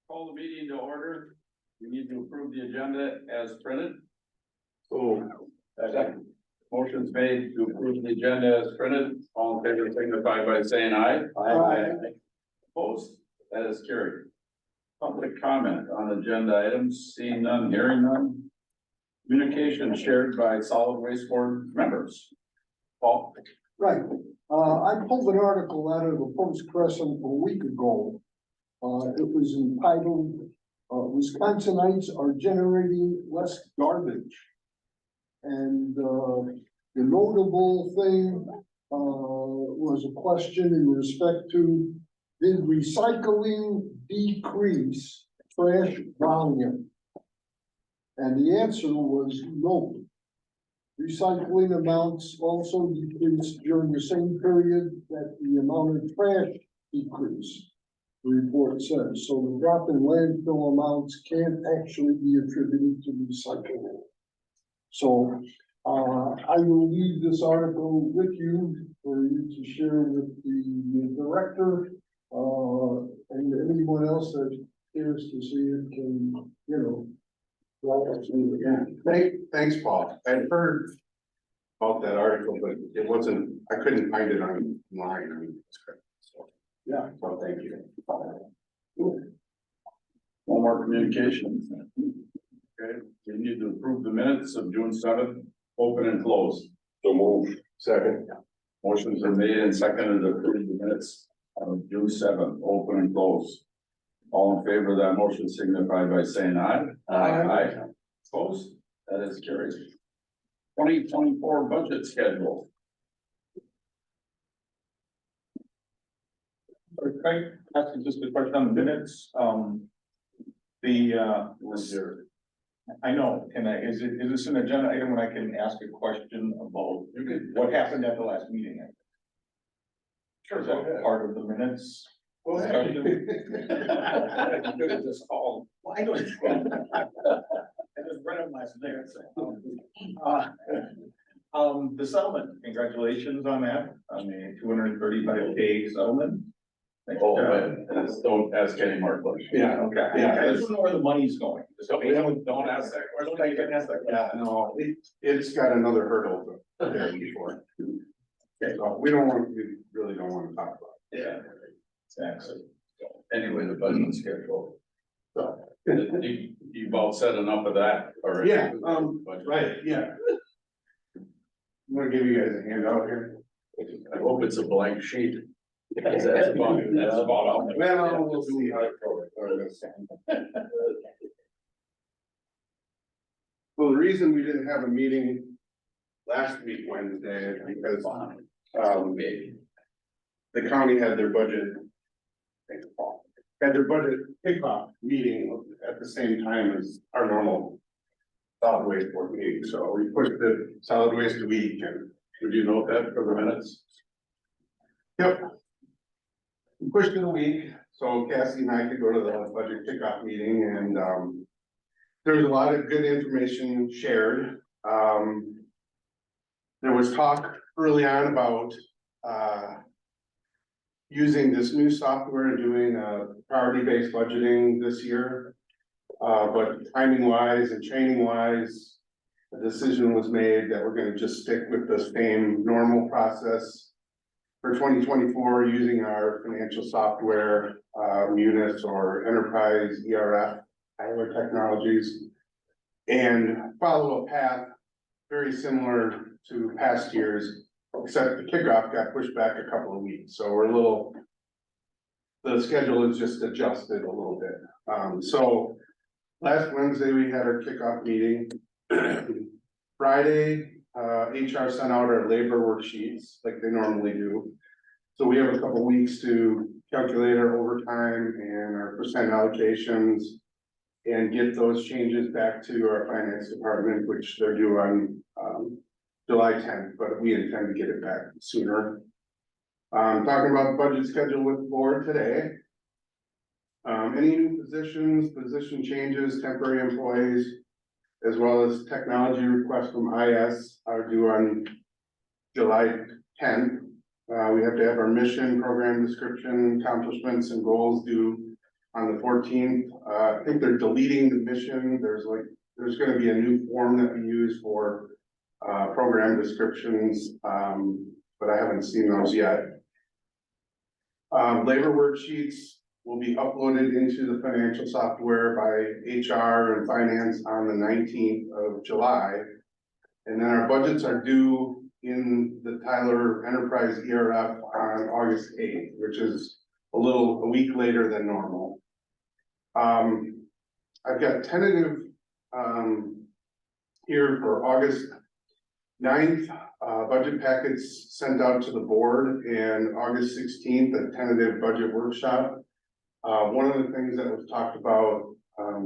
Call the meeting to order. We need to approve the agenda as printed. So, Second. Motion's made to approve the agenda as printed. All in favor signify by saying aye. Aye. Opposed? That is carried. Public comment on agenda items, seeing none, hearing none. Communication shared by solid waste board members. Paul? Right, I pulled an article out of the Post Crescent a week ago. It was entitled, Wisconsinites are generating less garbage. And, the notable thing, was a question in respect to, did recycling decrease trash volume? And the answer was no. Recycling amounts also decreased during the same period that the amount of trash decreased, the report says. So the drop in landfill amounts can't actually be attributed to recycling. So I will leave this article with you for you to share with the director, and anyone else that cares to see it can, well, absolutely, yeah. thanks, Paul. I'd heard about that article, but it wasn't, I couldn't find it online. So, Yeah. so thank you. One more communication. Okay, we need to approve the minutes of June 7th, open and close. So move. Second. Motions are made and seconded to approve the minutes of June 7th, open and close. All in favor of that motion signify by saying aye. Aye. Opposed? That is carried. 2024 budget schedule. Okay, that's just a question on the minutes, I know, is this an agenda item when I can ask a question about what happened at the last meeting? Sure. Is that part of the minutes? Well, Just call. Well, I know. I just read them last night, so. The settlement, congratulations on that, on the 235K settlement. Oh, and don't ask any more questions. Yeah, Okay, Yeah. I just don't know where the money's going. Don't ask that question. I can ask that. yeah, no, it's got another hurdle to there before. Okay, so we really don't want to talk about Yeah, Exactly. anyway, the budget schedule. So, you've all said enough of that already. Yeah, Budget. Right, yeah. I'm gonna give you guys a handout here. I hope it's a blank sheet. Because that's about all. Well, we'll see how it goes. Well, the reason we didn't have a meeting last week Wednesday is because the county had their budget. Had their budget kickoff meeting at the same time as our normal solid waste board meeting, so we pushed the solid waste a week. And Would you note that for the minutes? yep. We pushed it a week, so Cassie and I could go to the budget kickoff meeting, and there was a lot of good information shared. There was talk early on about using this new software and doing priority-based budgeting this year. But timing wise and training wise, a decision was made that we're gonna just stick with the same normal process for 2024, using our financial software, Munis or Enterprise ERF, Tyler Technologies, and follow a path very similar to past years, except the kickoff got pushed back a couple of weeks, so we're the schedule is just adjusted a little bit. So last Wednesday, we had our kickoff meeting. Friday, HR sent out our labor worksheets like they normally do. So we have a couple weeks to calculate our overtime and our percent allocations and get those changes back to our finance department, which they're due on July 10th, but we intend to get it back sooner. Talking about the budget schedule with the board today. Any new position changes, temporary employees, as well as technology requests from IS are due on July 10th. We have to have our mission, program description, accomplishments and goals due on the 14th. I think they're deleting the mission. There's gonna be a new form that we use for program descriptions, but I haven't seen those yet. Labor worksheets will be uploaded into the financial software by HR and finance on the 19th of July. And then our budgets are due in the Tyler Enterprise ERF on August 8th, which is a week later than normal. I've got tentative here for August 9th, budget packets sent out to the board, and August 16th, a tentative budget workshop. One of the things that was talked about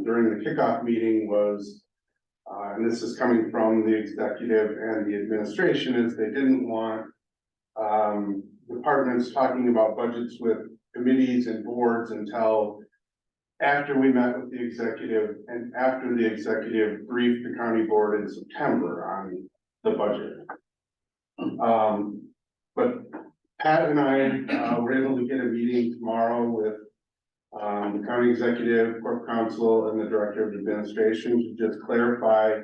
during the kickoff meeting was, and this is coming from the executive and the administration, is they didn't want departments talking about budgets with committees and boards until after we met with the executive and after the executive briefed the county board in September on the budget. But Pat and I were able to get a meeting tomorrow with the county executive, corp counsel, and the director of administration to just clarify,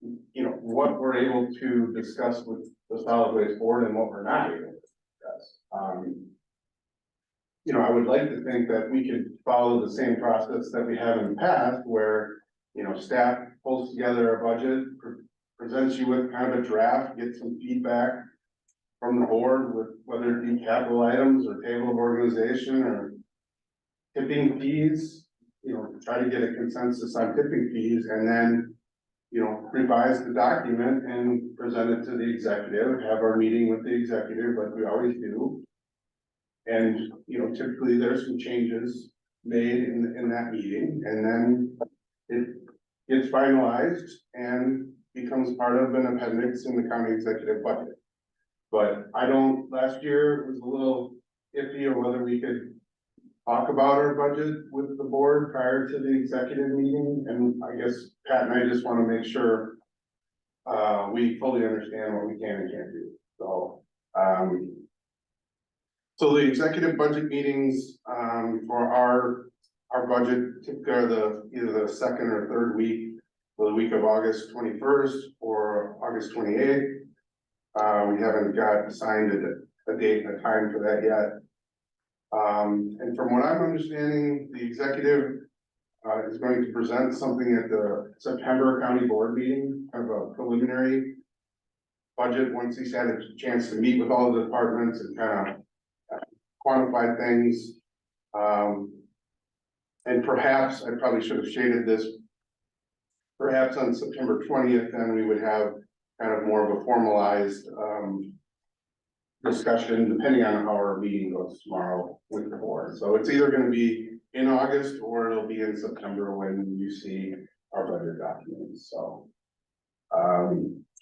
you know, what we're able to discuss with the solid waste board and what we're not able to discuss. You know, I would like to think that we could follow the same process that we have in the past, where, you know, staff pulls together a budget, presents you with kind of a draft, get some feedback from the board with whether it be capital items or table of organization or tipping fees, you know, try to get a consensus on tipping fees, and then, you know, revise the document and present it to the executive, have our meeting with the executive like we always do. And, you know, typically there's some changes made in that meeting, and then it gets finalized and becomes part of an appendix in the county executive budget. But last year it was a little iffy on whether we could talk about our budget with the board prior to the executive meeting, and I guess Pat and I just want to make sure we fully understand what we can and can't do. So the executive budget meetings for our budget typically are either the second or third week, for the week of August 21st or August 28th. We haven't got assigned a date and a time for that yet. And from what I'm understanding, the executive is going to present something at the September county board meeting, kind of a preliminary budget, once he's had a chance to meet with all the departments and kind of quantify things. And perhaps, I probably should have shaded this, perhaps on September 20th, then we would have kind of more of a formalized discussion, depending on how our meeting goes tomorrow with the board. So it's either gonna be in August or it'll be in September when you see our budget documents, so.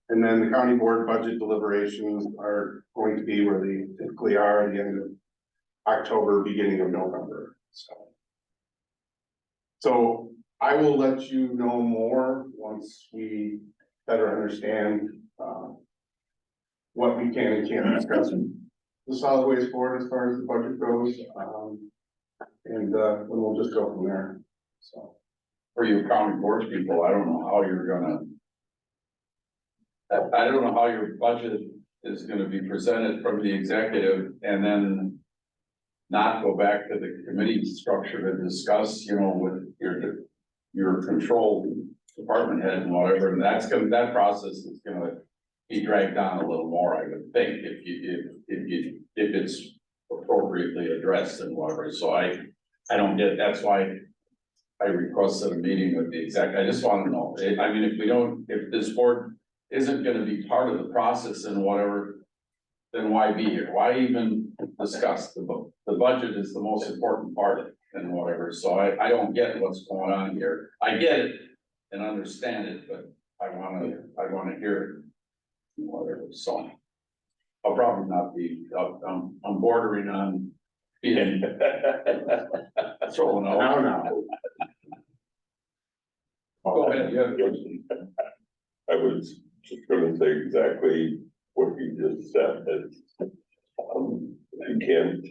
And then the county board budget deliberations are going to be where they typically are at the end of October, beginning of November, so I will let you know more once we better understand what we can and can't discuss in the solid waste board as far as the budget goes. And we'll just go from there, so. For you county board people, I don't know how you're gonna. I don't know how your budget is gonna be presented from the executive and then not go back to the committee structure to discuss, you know, with your control department head and whatever, and that process is gonna be dragged down a little more, I would think, if it's appropriately addressed and whatever. So I don't get, that's why I requested a meeting with the exec. I just want to know, I mean, if this board isn't gonna be part of the process and whatever, then why be here? Why even discuss the budget is the most important part of it and whatever. So I don't get what's going on here. I get it and understand it, but I wanna hear it. Whatever, so I'll probably not be. I'm bordering on being throwing out. No. Go ahead, you have a question. I was just gonna say exactly what you just said, that you can't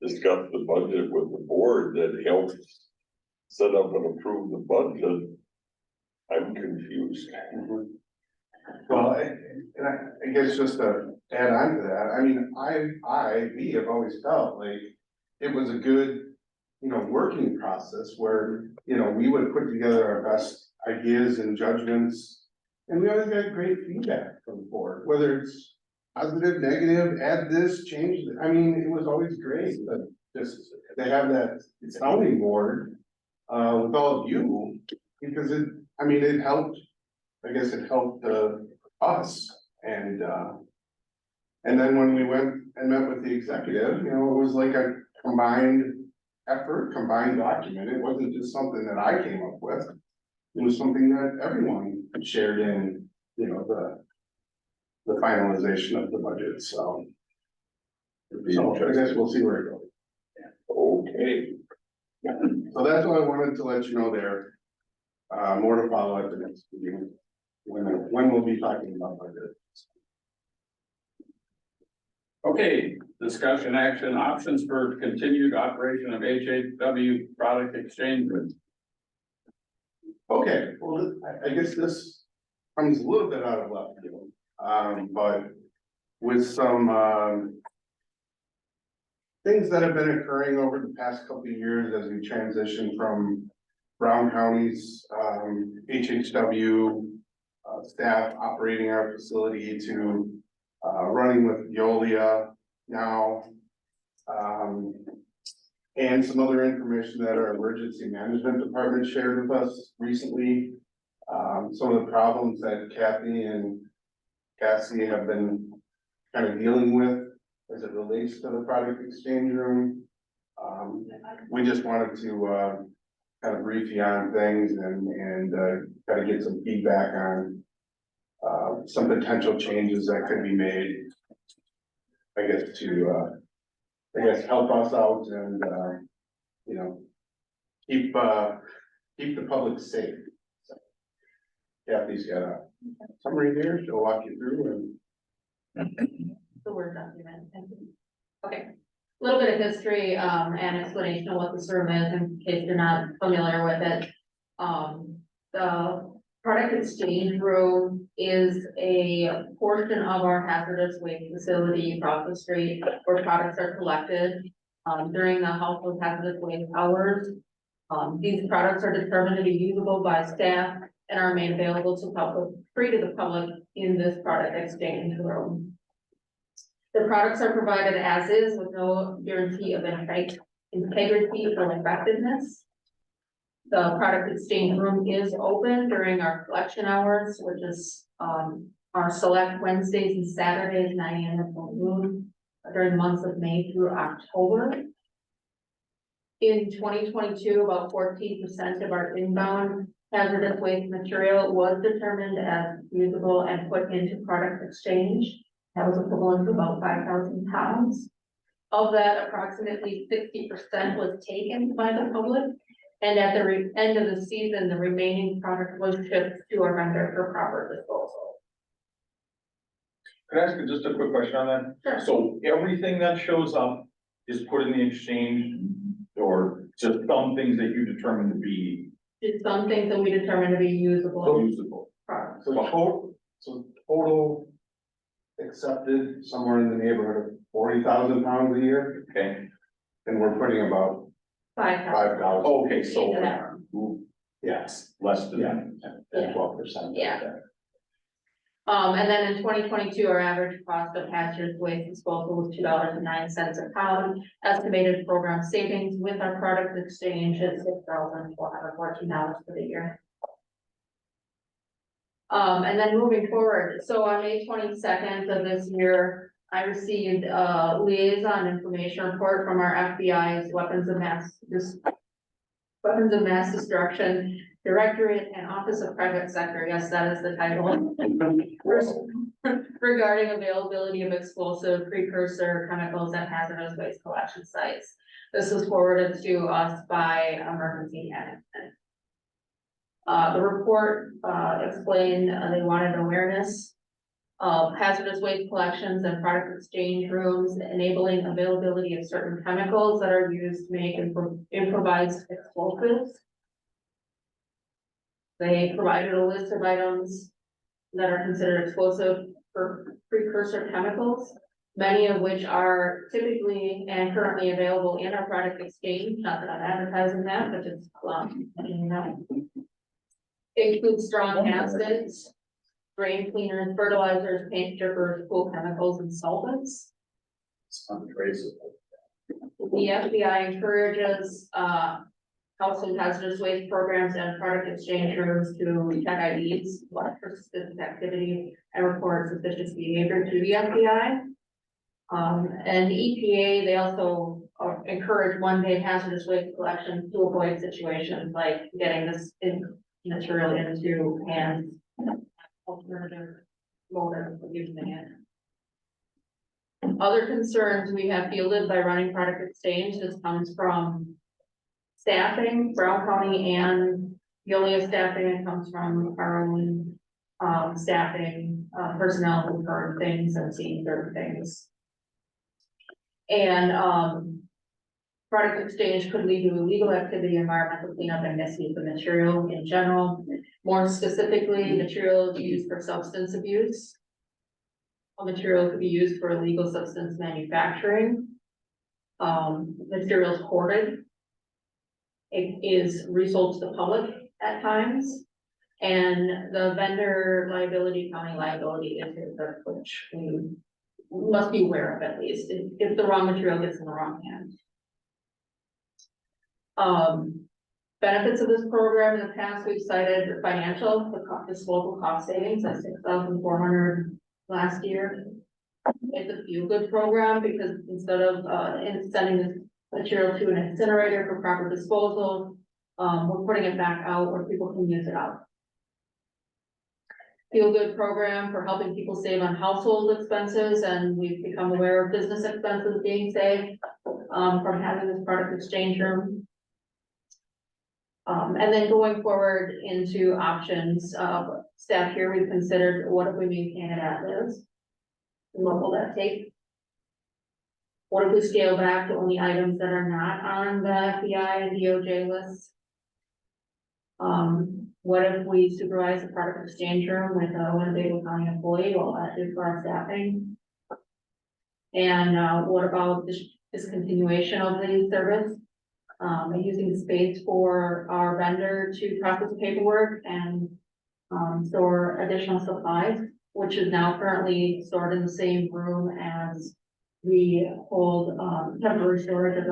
discuss the budget with the board that helps set up and approve the budget, I'm confused. Well, I guess just to add on to that, I mean, we have always felt like it was a good, working process where, we would put together our best ideas and judgments. And we always got great feedback from the board, whether it's positive, negative, add this, change, I mean, it was always great, but just to have that sounding board with all of you, because it helped, I guess it helped us, and then when we went and met with the executive, it was like a combined effort, combined document, it wasn't just something that I came up with. It was something that everyone shared in, the finalization of the budget, so. So I guess we'll see where it goes. Okay, So that's what I wanted to let you know there. More to follow at the next meeting, when we'll be talking about budget. Okay, discussion action options for continued operation of HHW product exchange room. Okay, well, I guess this comes a little bit out of left field, but with some things that have been occurring over the past couple of years as we transition from Brown County's HHW staff operating our facility to running with Veolia now. And some other information that our emergency management department shared with us recently. Some of the problems that Kathy and Cassie have been kind of dealing with as it relates to the product exchange room. We just wanted to kind of brief you on things and kind of get some feedback on some potential changes that could be made, I guess, to help us out and keep the public safe. So, Kathy's got a summary here, she'll walk you through The Word document, thank you. Okay, a little bit of history, and explanation of what this room is in case you're not familiar with it. The product exchange room is a portion of our hazardous waste facility across the street where products are collected during the household hazardous waste hours. These products are determined to be usable by staff and are made available to free to the public in this product exchange room. The products are provided as is with no guarantee of integrity or effectiveness. The product exchange room is open during our collection hours, which is our select Wednesdays and Saturdays, 9 AM to 12 noon, during the months of May through October. In 2022, about 14% of our inbound hazardous waste material was determined as usable and put into product exchange. That was equivalent to about 5,000 pounds. Of that, approximately 60% was taken by the public. And at the end of the season, the remaining product was shipped to our vendor for proper disposal. Could I ask you just a quick question on that? Sure. So everything that shows up is put in the exchange, or just some things that you determine to be It's some things that we determine to be usable usable? products. so total accepted somewhere in the neighborhood of 40,000 pounds a year, Okay, and we're putting about 5,000. 5,000. okay, so Into that room. Yes, less than Yeah. 12%. Yeah. And then in 2022, our average cost of hazardous waste disposal was $2.09 a pound. Estimated program savings with our product exchange is $6,414 for the year. And then moving forward, so on May 22nd of this year, I received a liaison information report from our FBI's Weapons of Mass Destruction Directorate and Office of Private Sector. Yes, that is the title. Regarding availability of explosive precursor chemicals at hazardous waste collection sites. This was forwarded to us by emergency management. The report explained they wanted awareness of hazardous waste collections and product exchange rooms, enabling availability of certain chemicals that are used to make improvised explosives. They provided a list of items that are considered explosive for precursor chemicals, many of which are typically and currently available in our product exchange, not that I'm advertising that, but just, letting you know. Includes strong acids, drain cleaners, fertilizers, paint strippers, pool chemicals, and solvents. It's untraceable. The FBI encourages, household hazardous waste programs and product exchange rooms to check IDs, watch for suspicious activity, and report suspicious behavior to the FBI. And the EPA, they also encourage one-day hazardous waste collection to avoid situations like getting this material into hands, alternative motive of using it. Other concerns we have fielded by running product exchange, this comes from staffing, Brown County and Veolia staffing, it comes from our own staffing, personnel who've heard things and seen certain things. And product exchange could lead to illegal activity, environmental cleanup, and misuse of material in general. More specifically, materials used for substance abuse. A material could be used for illegal substance manufacturing. Materials hoarded. It is resold to the public at times. And the vendor liability, county liability is which we must be aware of at least, if the wrong material gets in the wrong hands. Benefits of this program in the past, we've cited the financial, disposal cost savings at $6,400 last year. It's a feel-good program because instead of sending this material to an incinerator for proper disposal, we're putting it back out where people can use it out. Feel-good program for helping people save on household expenses, and we've become aware of business expenses being saved from having this product exchange room. And then going forward into options, staff here, we've considered what if we maintain it as is? What will that take? What if we scale back to only items that are not on the FBI and DOJ lists? What if we supervise the product exchange room with a Winnebago County employee while that is for our staffing? And what about discontinuation of the service? Using space for our vendor to process paperwork and store additional supplies, which is now currently stored in the same room as we hold temporary storage of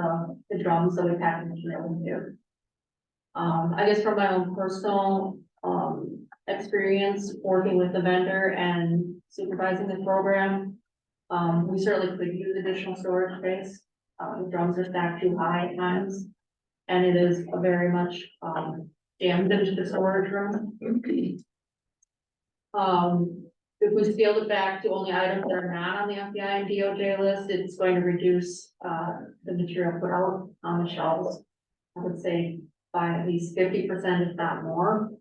the drums that we pack the material into. I guess from my own personal experience working with the vendor and supervising the program, we certainly could use additional storage space. The drums are stacked too high at times, and it is a very much jammed into the storage room. If we scaled it back to only items that are not on the FBI and DOJ list, it's going to reduce the material put out on the shelves. I would say by at least 50%, if not more.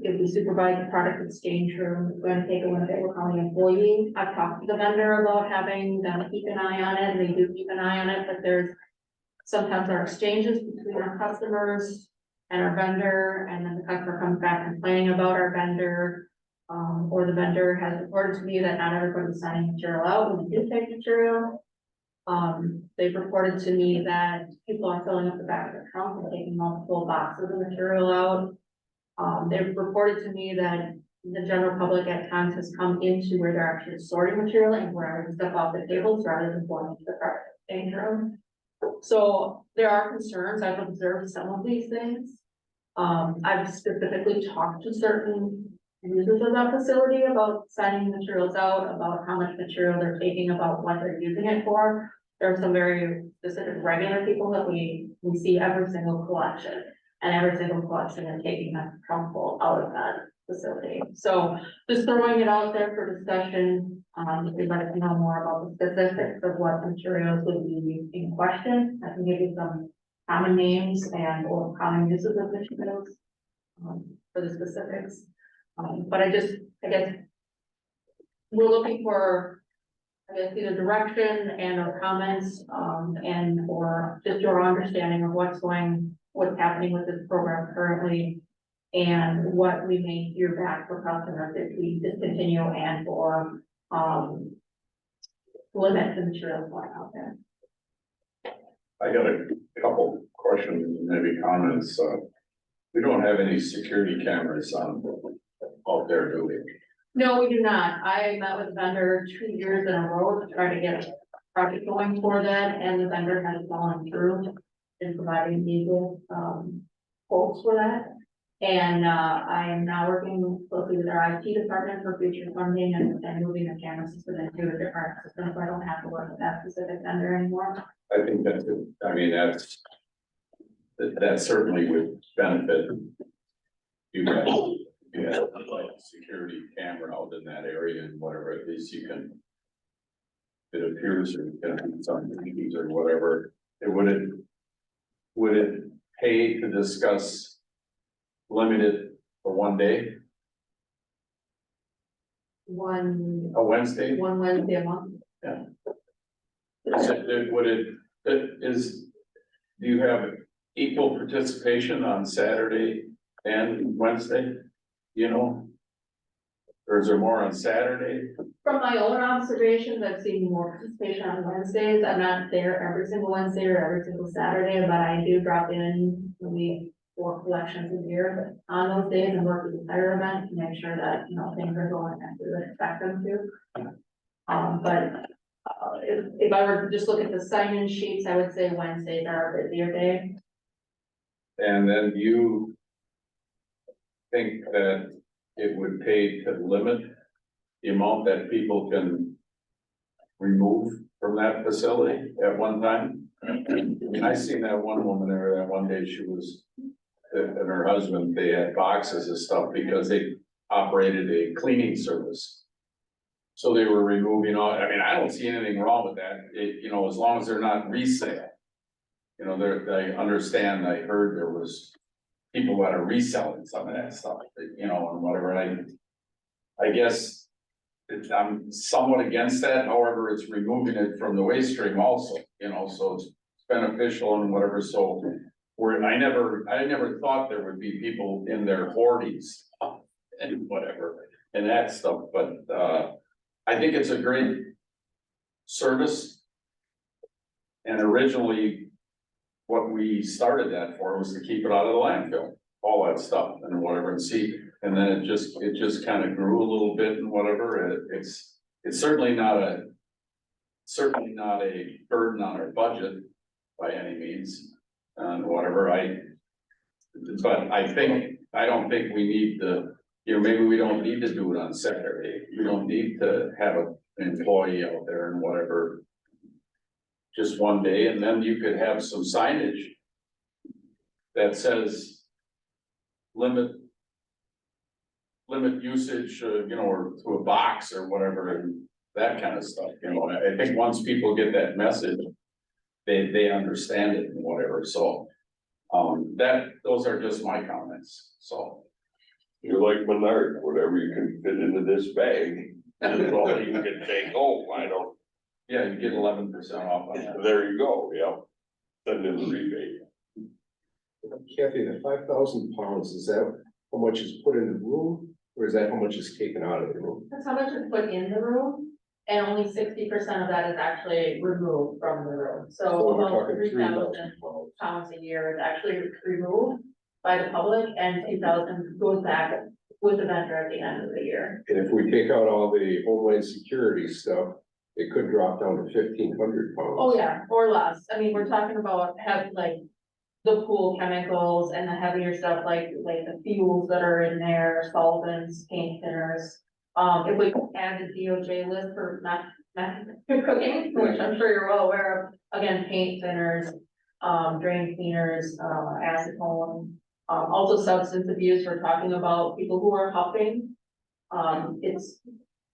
If we supervise the product exchange room, we're going to take a Winnebago County employee. I've talked to the vendor about having them keep an eye on it, and they do keep an eye on it, but there's sometimes our exchanges between our customers and our vendor, and then the customer comes back complaining about our vendor, or the vendor has reported to me that not everybody's sending material out when we do take material. They've reported to me that people are filling up the back of their trunk and taking multiple boxes of material out. They've reported to me that the general public at times has come into where they're actually sorting material and grabbing stuff off the tables rather than going to the product exchange room. So there are concerns. I've observed some of these things. I've specifically talked to certain users of that facility about sending materials out, about how much material they're taking, about what they're using it for. There are some very specific regular people that we see every single collection, and every single collection they're taking a trunk full out of that facility. So just throwing it out there for discussion. If you'd like to know more about the specifics of what materials would be in question, I can give you some common names and or common uses of materials for the specifics. But I guess we're looking for, I guess, either direction and or comments, and or just your understanding of what's happening with this program currently. And what we may hear back from customers if we discontinue and or, limit the materials going out there. I got a couple questions, maybe comments. We don't have any security cameras on out there, do we? No, we do not. I met with the vendor 2 years in a row to try to get a project going for that, and the vendor has gone through in providing me with, quotes for that. And, I am now working closely with our IT department for future funding and moving the camera system into a different system, so I don't have to work with that specific vendor anymore. I think that's, I mean, that certainly would benefit. You guys, you have like a security camera out in that area and whatever, at least you can. It appears or gonna be some meetings or whatever, would it pay to discuss? Limited for one day, One a Wednesday? Wednesday a month. Do you have equal participation on Saturday and Wednesday? You know? Or is there more on Saturday? From my own observations, I've seen more participation on Wednesdays. I'm not there every single Wednesday or every single Saturday, but I do drop in maybe 4 collections a year on those days and work with the entire event to make sure that, you know, things are going as we would expect them to. If I were to just look at the sign-in sheets, I would say Wednesdays are a busier day. And then you think that it would pay to limit the amount that people can remove from that facility at one time? I seen that one woman there, that one day she was, and her husband, they had boxes of stuff because they operated a cleaning service. So they were removing all, I mean, I don't see anything wrong with that, you know, as long as they're not resale. You know, I understand, I heard there was people that are reselling some of that stuff, you know, and whatever, I guess I'm somewhat against that, however, it's removing it from the waste stream also, you know, so it's beneficial and whatever, so I never thought there would be people in their 40s and whatever, and that stuff, but, I think it's a great service. And originally, what we started that for was to keep it out of the landfill, all that stuff and whatever, and see, and then it just kind of grew a little bit and whatever, it's certainly not a burden on our budget by any means, and whatever, but I don't think we need to, you know, maybe we don't need to do it on Saturday, we don't need to have an employee out there and whatever. Just one day, and then you could have some signage that says limit usage, you know, or to a box or whatever, and that kind of stuff, you know, I think once people get that message, they understand it and whatever, so. Those are just my comments, so. You're like Menard, whatever you can fit into this bag, is all you can take home, I don't, Yeah, you get 11% off on that. there you go, yeah. Send in the rebate. Kathy, the 5,000 pounds, is that how much is put in the room, or is that how much is taken out of the room? That's how much is put in the room, and only 60% of that is actually removed from the room. So So we're about talking 3,000 pounds. pounds a year is actually removed by the public, and 2,000 goes back with the vendor at the end of the year. And if we take out all the homeland security stuff, it could drop down to 1,500 pounds. Oh, yeah, or less. I mean, we're talking about like the pool chemicals and the heavier stuff like the fuels that are in there, solvents, paint thinners. If we add the DOJ list for not cooking, which I'm sure you're well aware of, again, paint thinners, drain cleaners, acetone, also substance abuse, we're talking about people who are huffing. It's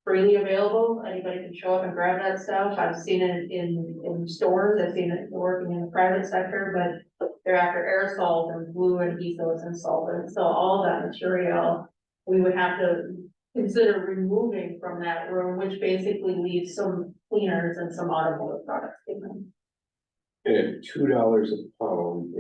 freely available, anybody can show up and grab that stuff, I've seen it in stores, I've seen it working in the private sector, but they're after aerosols and glue and adhesives and solvents, so all that material, we would have to consider removing from that room, which basically leaves some cleaners and some automotive products in them. And at $2 a pound,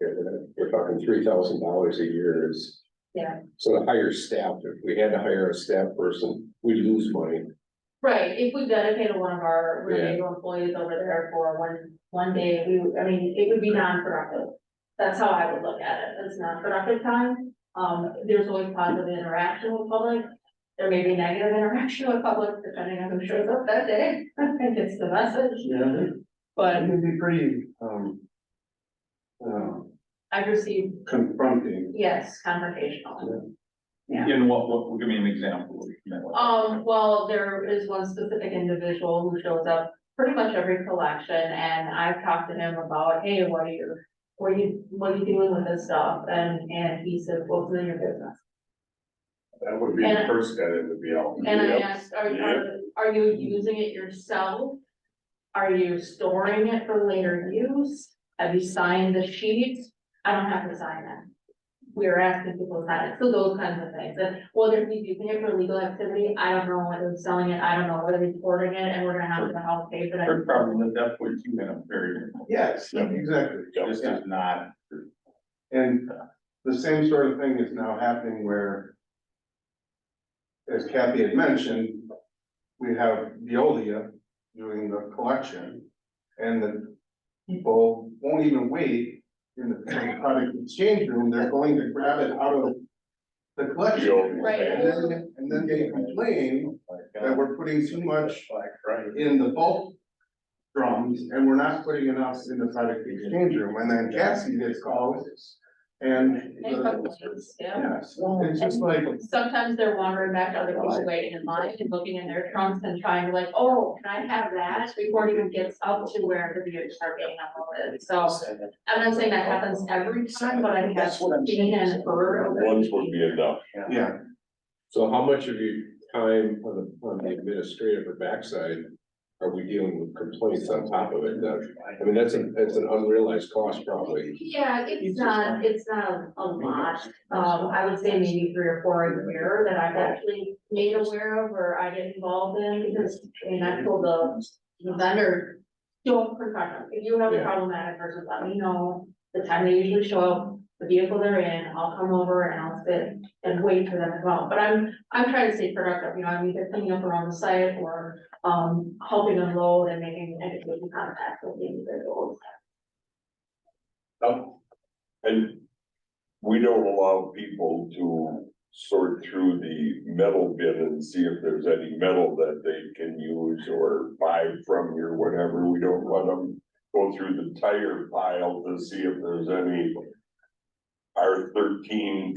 we're talking $3,000 a year is. Yeah. So to hire staff, if we had to hire a staff person, we lose money. Right, if we dedicated one of our Yeah. Winnebago employees over there for one day, I mean, it would be non-productive. That's how I would look at it, it's non-productive time. There's always positive interaction with public. There may be negative interaction with public, depending on who shows up that day, and gets the message. Yeah, But it can be pretty, I've received, confronting. yes, confrontational. Yeah. In what, give me an example. Well, there is one specific individual who shows up pretty much every collection, and I've talked to him about, hey, what are you doing with this stuff? And he said, well, it's none of your business. That would be the first guy that would be out. And I Yep. asked, are you using it yourself? Are you storing it for later use? Have you signed the sheets? I don't have to sign that. We are asking people to sign it, so those kinds of things, and whether he's using it for legal activity, I don't know, whether he's selling it, I don't know, whether he's hoarding it, and we're gonna have to help pay for that. First problem is that puts you in a very, Yes, exactly. this is not. And the same sort of thing is now happening where, as Kathy had mentioned, we have Veolia doing the collection, and the people won't even wait in the product exchange room, they're going to grab it out of the collection. Right. And then they complain that we're putting too much in the bulk drums, and we're not putting enough in the product exchange room, and then Cassie gets called, and. Yeah. Yes, it's just like, Sometimes they're wandering back to other people waiting in line and looking in their trunks and trying to like, oh, can I have that? Before it even gets up to where the views are getting unloaded, so. I'm not saying that happens every time, but I have seen and heard of it. Once would be enough. yeah, So how much of your time on the administrative or backside are we dealing with complaints on top of it? I mean, that's an unrealized cost probably. Yeah, it's not a lot, I would say maybe 3 or 4 a year that I've actually made aware of or I get involved in, because, I mean, I told the vendor, don't confront them, if you have a Yeah. problematic person, let me know, the time they usually show up, the vehicle they're in, I'll come over and I'll sit and wait for them as well, but I'm trying to stay productive, you know, I'm either cleaning up around the site or helping unload and making education contact with the individuals. And we don't allow people to sort through the metal bin and see if there's any metal that they can use or buy from you or whatever. We don't let them go through the tire pile to see if there's any R13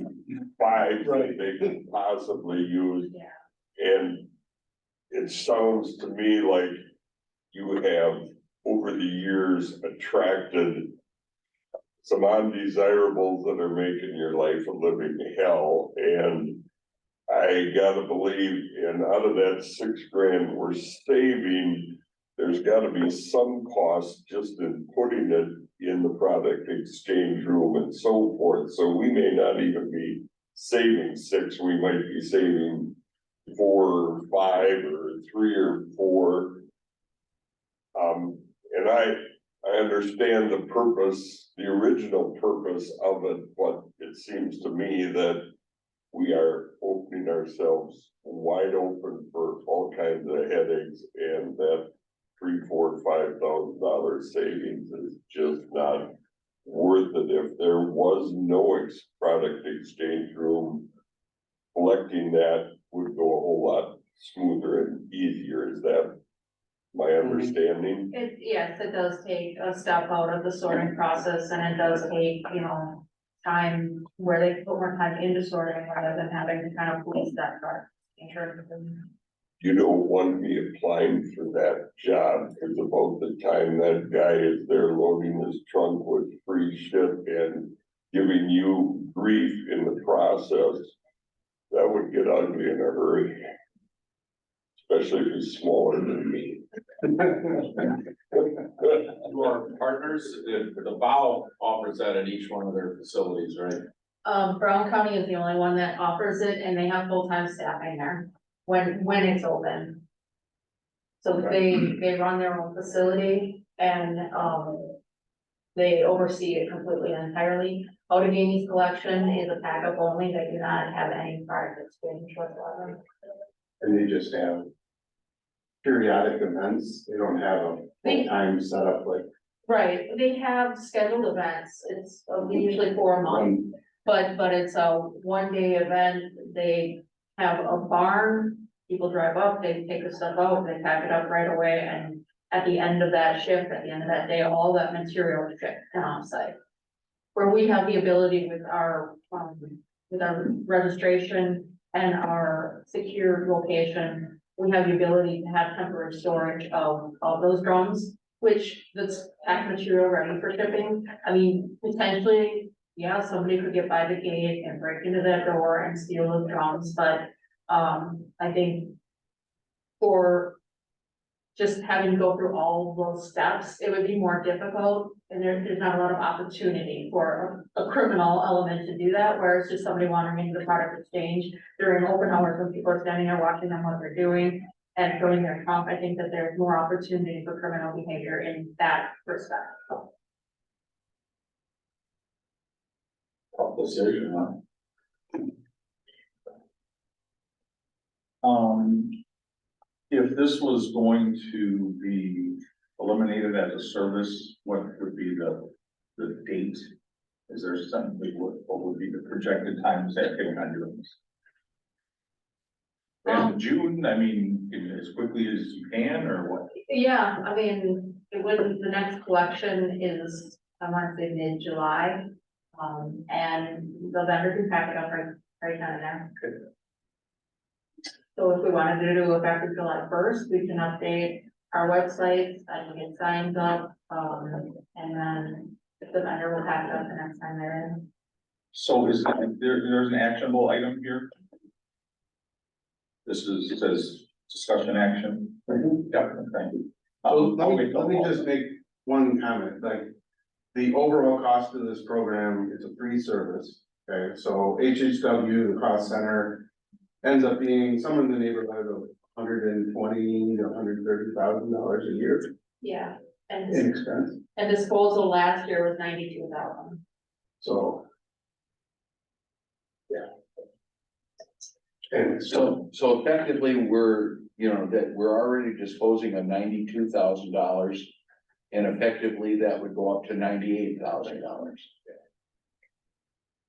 5 that they can possibly use. Yeah. And it sounds to me like you have, over the years, attracted some undesirables that are making your life a living hell. And I gotta believe, and out of that $6,000 we're saving, there's gotta be some cost just in putting it in the product exchange room and so forth. So we may not even be saving 6, we might be saving 4 or 5 or 3 or 4. And I understand the purpose, the original purpose of it, but it seems to me that we are opening ourselves wide open for all kinds of headaches, and that $3,000, $4,000, $5,000 savings is just not worth it. If there was no product exchange room, collecting that would go a whole lot smoother and easier. Is that my understanding? Yes, it does take a step out of the sorting process, and it does take, you know, time where they put more time into sorting rather than having to kind of police that part. You don't want me applying for that job, because about the time that guy is there loading his trunk with free shit and giving you grief in the process, that would get ugly in a hurry. Especially if he's smaller than me. To our partners, the BOW offers that at each one of their facilities, right? Brown County is the only one that offers it, and they have full-time staffing there when it's open. So they run their own facility and, they oversee it completely and entirely. Outagani's collection is a backup only, they do not have any product exchange whatsoever. And they just have periodic events, they don't have a full-time setup like Right, they have scheduled events, it's usually for a month. one. But it's a one-day event, they have a barn, people drive up, they take the stuff out, they pack it up right away, and at the end of that shift, at the end of that day, all that material is shipped and off-site. Where we have the ability with our registration and our secure location, we have the ability to have temporary storage of those drums, which that's packed material ready for shipping. I mean, potentially, yeah, somebody could get by the gate and break into that door and steal those drums, but, I think for just having to go through all of those steps, it would be more difficult, and there's not a lot of opportunity for a criminal element to do that, where it's just somebody wandering into the product exchange during open hours when people are standing there watching them what they're doing and throwing their trunk. I think that there's more opportunity for criminal behavior in that respect. Tough decision, huh? If this was going to be eliminated as a service, what would be the date? Is there something, what would be the projected times that they're not doing this? And June, I mean, as quickly as you can, or what? Yeah, I mean, the next collection is, I want to say mid-July. And the vendor can pack it up right down there. So if we wanted to do effective July 1st, we can update our websites, I can get signs up, and then if the vendor will pack it up the next time they're in. So is there's an actionable item here? This is, it says discussion action. Yeah, thank you. So let me just make one comment, like, the overall cost of this program is a free service, okay? So HHW, the cost center, ends up being somewhere in the neighborhood of $120,000 to $130,000 a year Yeah, in and expense, disposal last year was 92,000. so. Yeah. And So effectively, we're already disposing of $92,000. And effectively, that would go up to $98,000.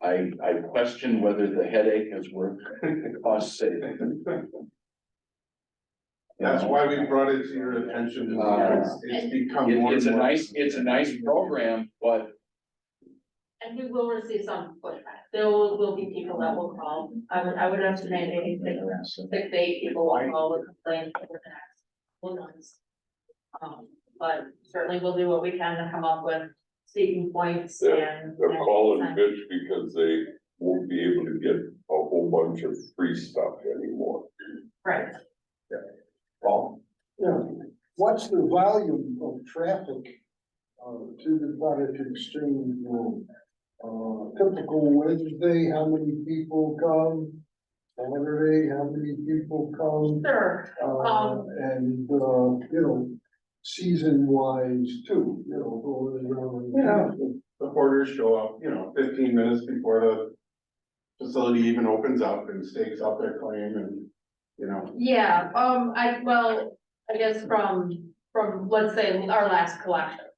I question whether the headache is worth the cost saving. that's why we brought it to your attention, it's become more. It's and more- it's a nice program, but And we will receive some pushback. There will be people that will call. I would estimate maybe 6 to 8 people will call with complaints over the next couple months. But certainly we'll do what we can to come up with speaking points and. They're calling bitch because they won't be able to get a whole bunch of free stuff anymore. Right. Paul? Yeah, what's the volume of traffic, to the product exchange room? Typical Wednesday, how many people come? Saturday, how many people come? Sure. And, you know, season wise too, you know, going around. Yeah, the porters show up, 15 minutes before the facility even opens up and stakes out their claim and, Yeah, I guess from, let's say, our last collection,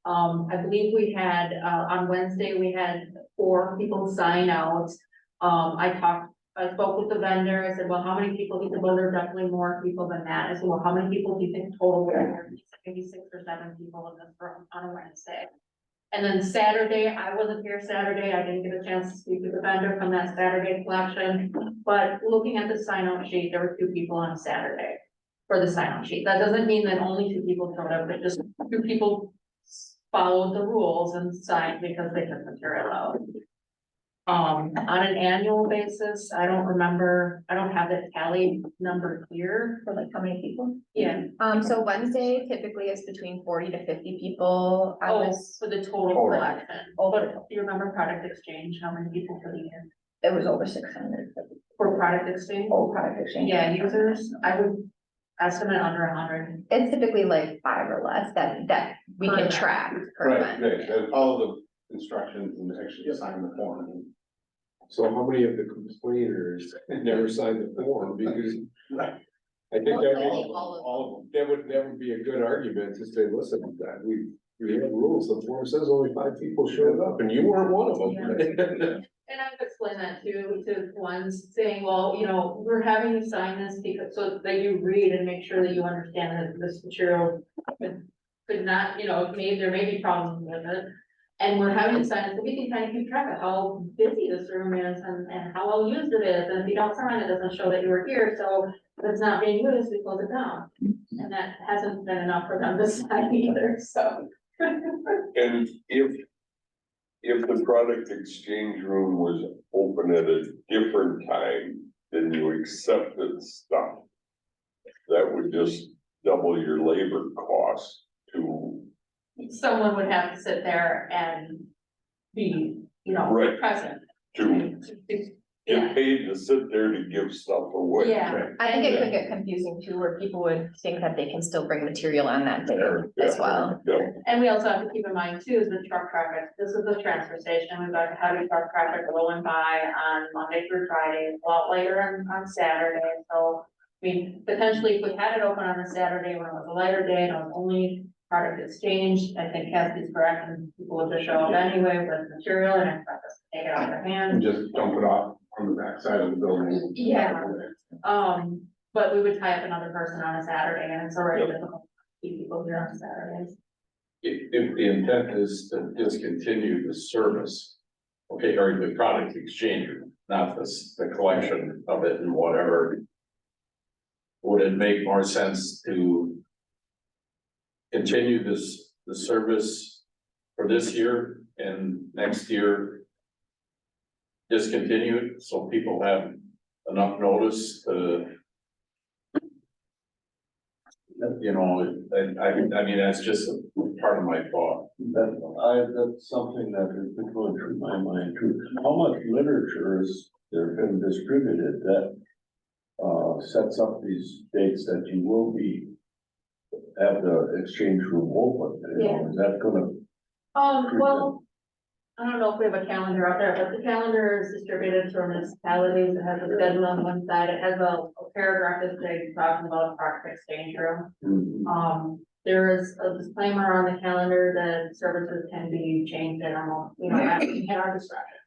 I believe we had, on Wednesday, we had 4 people sign out. I spoke with the vendor, I said, well, how many people? He said, well, there are definitely more people than that. I said, well, how many people do you think total were here? He said, maybe 6 or 7 people in this room on a Wednesday. And then Saturday, I wasn't here Saturday, I didn't get a chance to speak with the vendor from that Saturday collection. But looking at the sign out sheet, there were 2 people on Saturday for the sign out sheet. That doesn't mean that only 2 people showed up, but just 2 people followed the rules and signed because they took material out. On an annual basis, I don't remember, I don't have the tally number here. For like how many people? Yeah. So Wednesday typically is between 40 to 50 people. I Oh, was, for the total Total. collection. Oh, but do you remember product exchange, how many people for the year? it was over 600 For product exchange? full product exchange. Yeah, users, I would estimate under 100. It's typically like 5 or less that we Per can event. track per Right, event. right, and follow the instructions and actually sign the form. So how many of the complainers never signed the form because I think that Hopefully would, all of that would be a good argument to say, listen, that we have rules, the form says only 5 people showed up and you weren't one of them. And I've explained that to ones saying, well, you know, we're having you sign this because, so that you read and make sure that you understand that this material could not, you know, there may be problems with it. And we're having you sign it, so we can kind of keep track of how busy this room is and how well used it is. And if you don't sign, it doesn't show that you were here, so if it's not being used, we close it down. And that hasn't been enough for them to sign either, so. And if the product exchange room was open at a different time than you accepted stuff, that would just double your labor cost to. Someone would have to sit there and be, you know, Right. present. To Yeah, get paid to sit there to give stuff away. yeah, I think it could get confusing too, where people would think that they can still bring material on that day as well. Yeah. and we also have to keep in mind too, is the truck traffic, this is the transfer station, we've got heavy truck traffic rolling by on Monday through Friday, a lot later on Saturday, so. I mean, potentially if we had it open on a Saturday when it was a lighter day and it was only product exchange, I think Cassie's correct, and people would just show up anyway with material and expect us to take it out of their And hand. just dump it off on the backside of the building. Yeah. But we would tie up another person on a Saturday and it's already difficult to keep people here on Saturdays. If the intent is to discontinue the service, okay, or the product exchange, not the collection of it and whatever. Would it make more sense to continue the service for this year and next year? Discontinue it so people have enough notice to. You know, I mean, that's just a part of my thought. That's something that has been going through my mind too. How much literature is there been distributed that sets up these dates that you will be have the exchange room open? You know, is that gonna? Well, I don't know if we have a calendar out there, but the calendar is distributed to municipalities. It has a schedule on one side. It has a paragraph that's big talking about product exchange room. There is a disclaimer on the calendar that services can be changed at our, you know, at our discretion.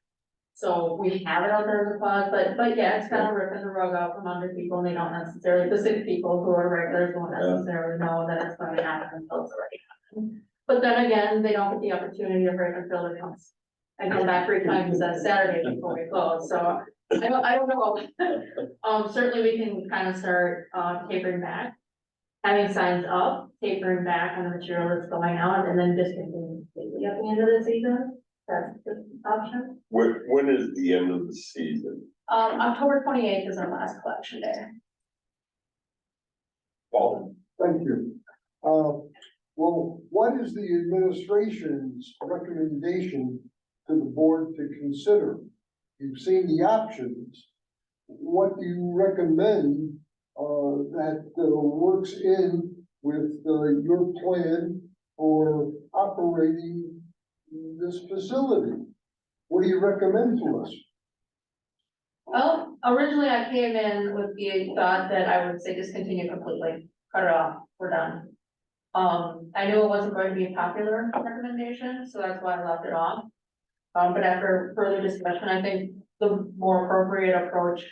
So we have it out there as a clause, but yeah, it's kind of ripping the rug out from under people and they don't necessarily, the sick people who are regulars don't necessarily know that it's going to happen until it's already happened. But then again, they don't get the opportunity to break until it comes. I come back 3 times on Saturday before we close, so I don't know. Certainly we can kind of start tapering back. Having signs up, tapering back on the material that's going out and then discontinue completely at the end of the season. That's the option. When is the end of the season? October 28th is our last collection day. Well, Thank you. Well, what is the administration's recommendation to the board to consider? You've seen the options. What do you recommend that works in with your plan for operating this facility? What do you recommend to us? Well, originally I came in with the thought that I would say discontinue completely, cut it off, we're done. I knew it wasn't going to be a popular recommendation, so that's why I left it off. But after further discussion, I think the more appropriate approach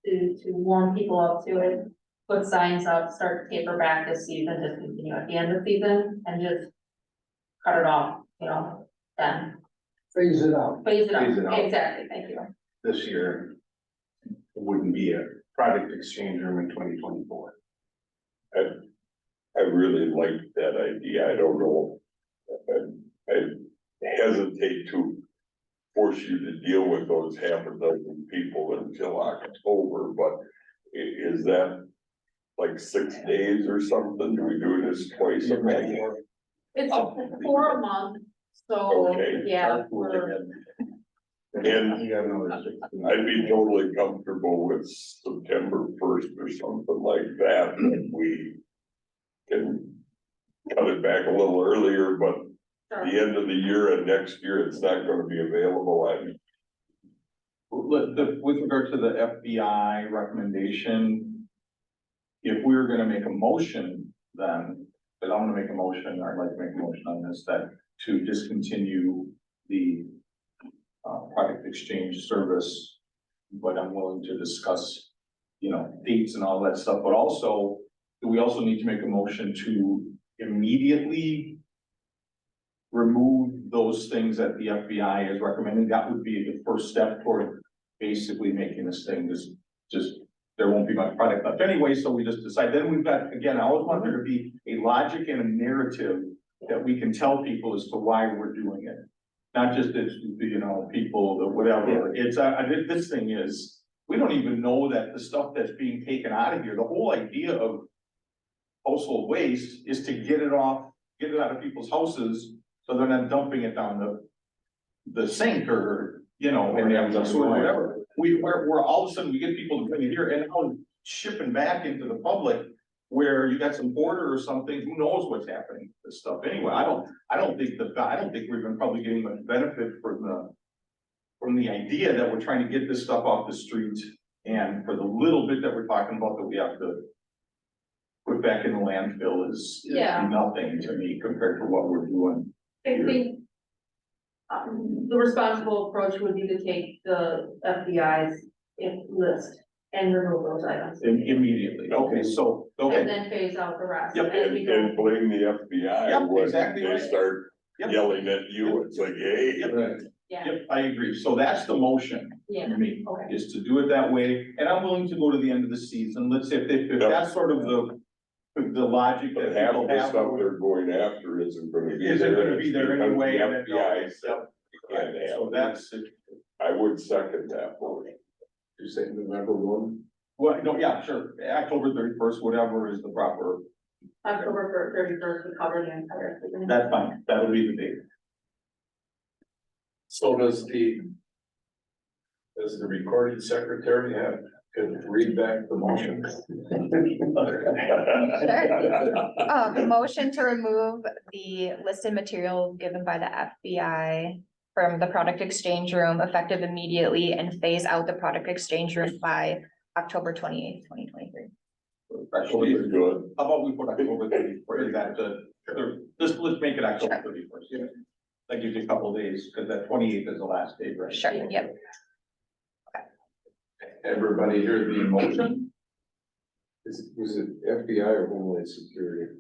to warm people up to it, put signs up, start to taper back this season, discontinue at the end of the season, and just cut it off, you know, then Phase it out. phase it Phase it out, out. exactly, thank you. This year, it wouldn't be a product exchange room in 2024. I really like that idea. I don't know. I hesitate to force you to deal with those half a dozen people until October, but is that like 6 days or something? Do we do this twice a month? It's for a month, so, Okay. yeah. And You got another 6. I'd be totally comfortable with September 1st or something like that, if we can cut it back a little earlier, but the end of the year and next year, it's not gonna be available. With regard to the FBI recommendation, if we were gonna make a motion, then, but I'm gonna make a motion, I'd like to make a motion on this, that to discontinue the product exchange service, but I'm willing to discuss, dates and all that stuff, but also, do we also need to make a motion to immediately remove those things that the FBI is recommending? That would be the first step toward basically making this thing just, there won't be much product left anyway, so we just decide, then we've got, again, I always want there to be a logic and a narrative that we can tell people as to why we're doing it. Not just as, people, the whatever, it's, this thing is, we don't even know that the stuff that's being taken out of here, the whole idea of household waste is to get it out of people's houses, so they're not dumping it down the sink or, and they have the sewer, whatever. We're all of a sudden, we get people to bring it here and now shipping back into the public where you got some border or something, who knows what's happening with this stuff anyway. I don't think we're even probably getting much benefit from the idea that we're trying to get this stuff off the street, and for the little bit that we're talking about that we have to put back in the landfill is Yeah. nothing to me compared to what we're doing. I think the responsible approach would be to take the FBI's list and remove those items. Immediately, okay, so, And then phase out the rest. Yep, as we go. And blame the FBI Yep, when exactly they right. start Yep. yelling at you, it's like, hey. Yep. Yeah, Yep, I agree, so that's the motion yeah, for me, okay. is to do it that way, and I'm willing to go to the end of the season, let's say if that's sort of the logic But that half people of the have. stuff they're going after isn't gonna be Isn't there. gonna be there It's because anyway, the and then- FBI said you can't Right, have so it. that's, I would second that motion. You say November 1? well, no, yeah, sure, October 31st, whatever is the proper, October 31st, we cover the entire thing. that's fine, that'll be the date. So does the recording secretary could read back the motion? Motion to remove the listed material given by the FBI from the product exchange room effective immediately and phase out the product exchange room by October 28th, 2023. She's good. How about we put October 31st, is that let's make it October 31st, yeah. That gives you a couple of days, because that 28th is the last day, right? Sure, yep. Everybody hear the motion? Was it FBI or Homeland Security?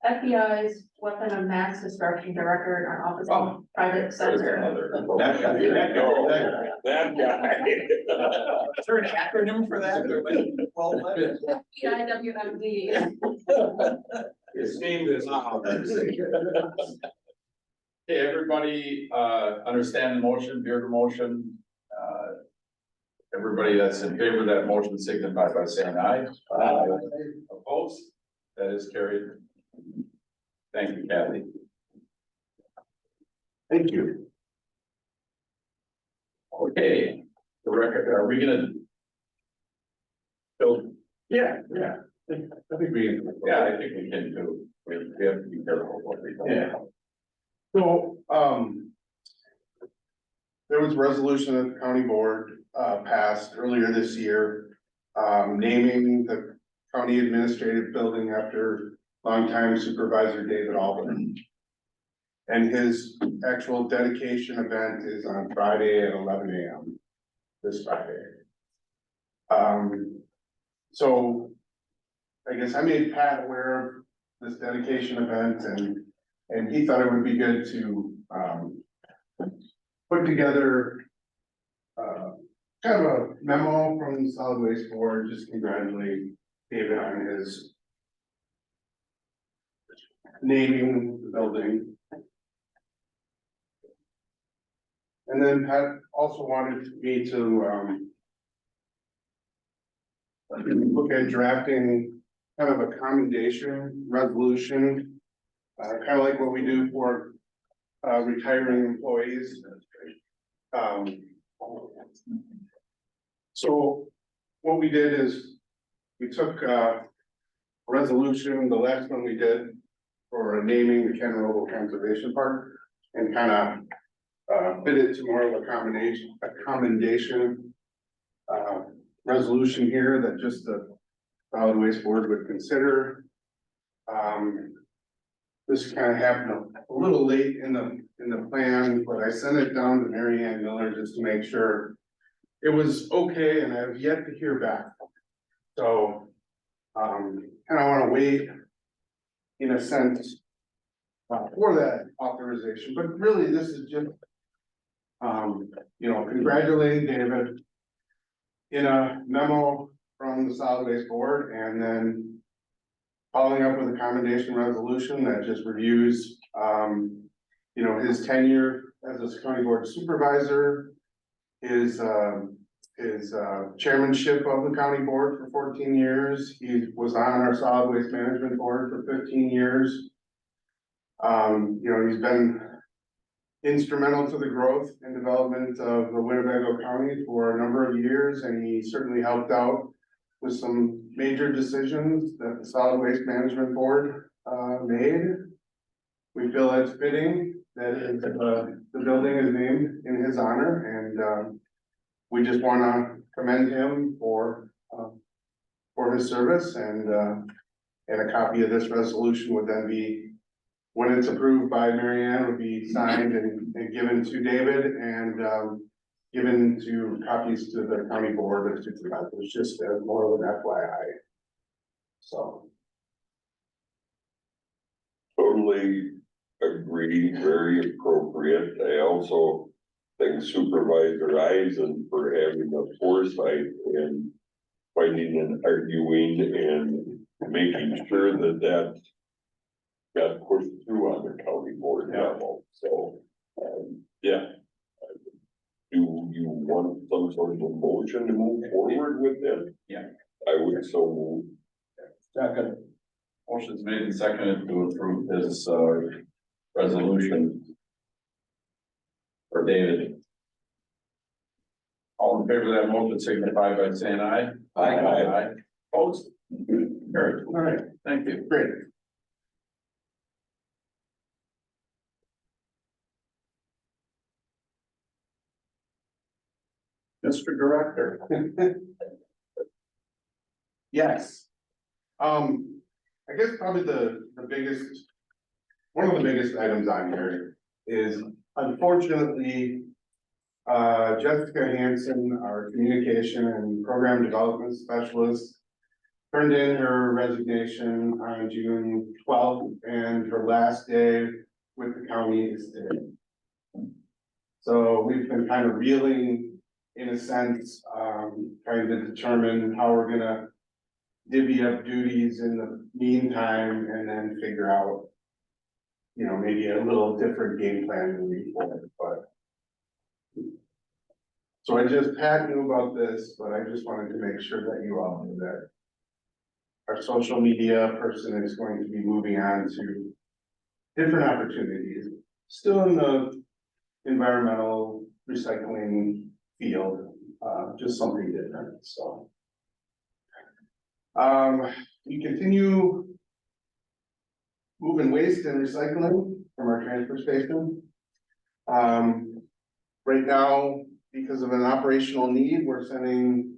FBI's weapon of mass destruction director on office Oh. of private sector. That guy. That guy. Is there an acronym for that? Well, FBIWMD. His name is. Okay, everybody, understand the motion, hear the motion. Everybody that's in favor of that motion signify by saying aye. Aye. Opposed? That is carried. Thank you, Kathy. Thank you. Okay, the record, are we gonna? Bill? Yeah. I think we. Yeah, I think we can do. We have to be careful what we do. Yeah. So, there was a resolution that the county board, passed earlier this year, naming the county administrative building after longtime supervisor David Albin. And his actual dedication event is on Friday at 11 a.m. this Friday. So I guess I made Pat aware of this dedication event and he thought it would be good to, put together, kind of a memo from the solid waste board, just congratulate David on his naming the building. And then Pat also wanted me to, look at drafting kind of a commendation resolution. Kind of like what we do for, retiring employees. So what we did is we took, resolution, the last one we did for naming the Ken Robo Conservation Park and kind of, fit it to more of a commendation, resolution here that just the solid waste board would consider. This kind of happened a little late in the plan, but I sent it down to Mary Ann Miller just to make sure it was okay, and I've yet to hear back. So, kind of want to wait in a sense for that authorization, but really this is just, congratulating David in a memo from the solid waste board, and then following up with a commendation resolution that just reviews, his tenure as a county board supervisor, his chairmanship of the county board for 14 years. He was on our solid waste management board for 15 years. He's been instrumental to the growth and development of the Winnebago County for a number of years, and he certainly helped out with some major decisions that the solid waste management board made. We feel it's fitting that the building is named in his honor, and we just want to commend him for his service, and a copy of this resolution would then be, when it's approved by Mary Ann, would be signed and given to David, and given to copies to the county board of supervisors, just as more of an FYI. So. Totally agree, very appropriate. I also thank Supervisor Eisen for having the foresight and finding and arguing and making sure that got pushed through on the county board level. So, yeah. Do you want some sort of a motion to move forward with this? Yeah. I would so move. Second. Motion's made and seconded to approve this, resolution for David. All in favor of that motion signify by saying aye. Aye. Opposed? Carried. All right, thank you. Great. Mr. Director. Yes. I guess probably one of the biggest items on here is, unfortunately, Jessica Hanson, our communication and program development specialist, turned in her resignation on June 12th, and her last day with the county is today. So we've been kind of reeling, in a sense, trying to determine how we're gonna divvy up duties in the meantime, and then figure out, maybe a little different game plan moving forward, but. So Pat knew about this, but I just wanted to make sure that you all knew that our social media person is going to be moving on to different opportunities, still in the environmental recycling field, just something different, so. We continue moving waste and recycling from our transfer station. Right now, because of an operational need, we're sending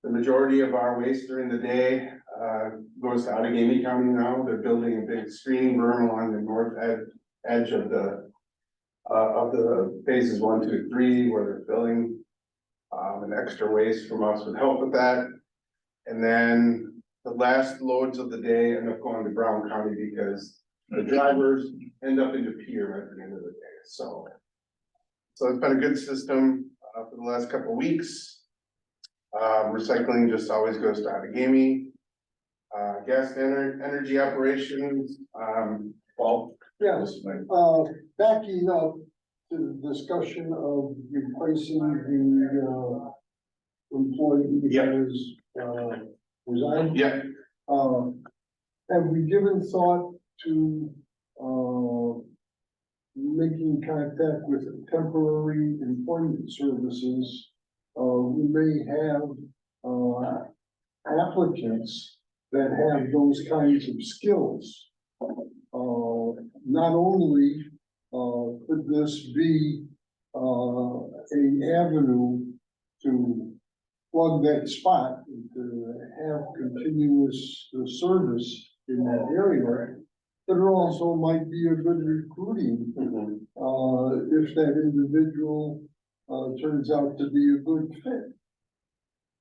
the majority of our waste during the day, goes to Outagamie County now. They're building a big screening berm along the north edge of the phases 1, 2, 3, where they're filling. An extra waste from us would help with that. And then the last loads of the day end up going to Brown County because the drivers end up in the pier at the end of the day. So it's been a good system for the last couple of weeks. Recycling just always goes to Outagamie. Gas and energy operations, Yeah, backing up, to the discussion of replacing the, employee Yeah. that is, resigned. Yeah, Have we given thought to, making contact with temporary employment services? We may have, applicants that have those kinds of skills. Not only, could this be, a avenue to plug that spot, and to have continuous service in that area, but it also might be a good recruiting, if that individual, turns out to be a good fit.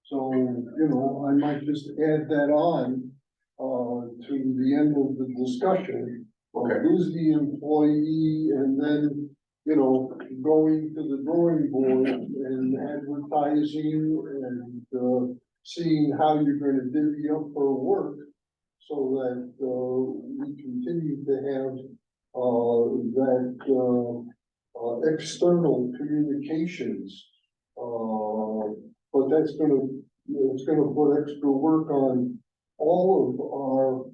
So, you know, I might just add that on, to the end of the discussion. Okay. Who's the employee, and then, you know, going to the drawing board and advertising and, seeing how you're gonna divvy up her work, so that, we continue to have, external communications. But that's gonna, it's gonna put extra work on all of our,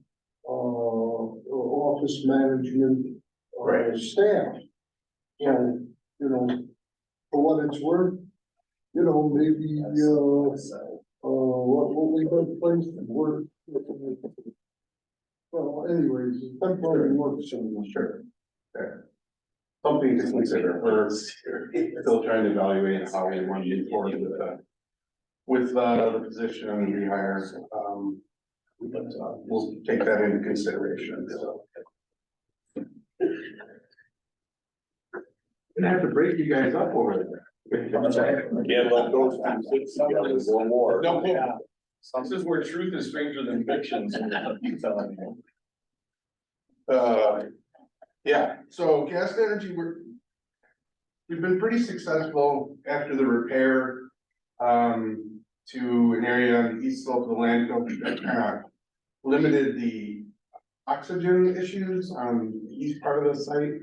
office management, staff. So, you know, for what it's worth, you know, maybe, what we got placed to work. Well, anyways, temporary work, so sure. Okay. Something to consider. We're still trying to evaluate how we want to move forward with the position and rehire. But we'll take that into consideration, so. Gonna have to break you guys up over there. Can't let those two sit together no more. No, yeah. This is where truth is stranger than fictions. Yeah, so gas energy, we've been pretty successful after the repair, to an area on the east slope of the landfill that kind of limited the oxygen issues on the east part of the site.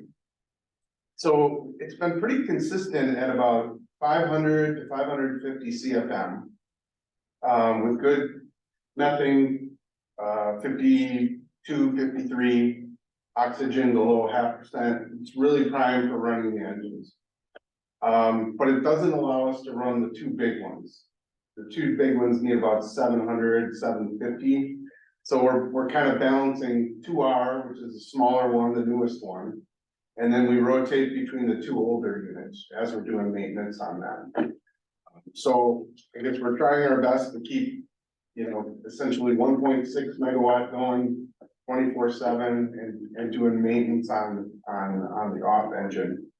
So it's been pretty consistent at about 500 to 550 CFM. With good methane, 52, 53, oxygen below 0.5%. It's really prime for running the engines. But it doesn't allow us to run the two big ones. The two big ones need about 700, 750. So we're kind of balancing 2R, which is the smaller one, the newest one. And then we rotate between the two older units as we're doing maintenance on that. So I guess we're trying our best to keep, you know, essentially 1.6 megawatt going 24/7 and doing maintenance on the off engine.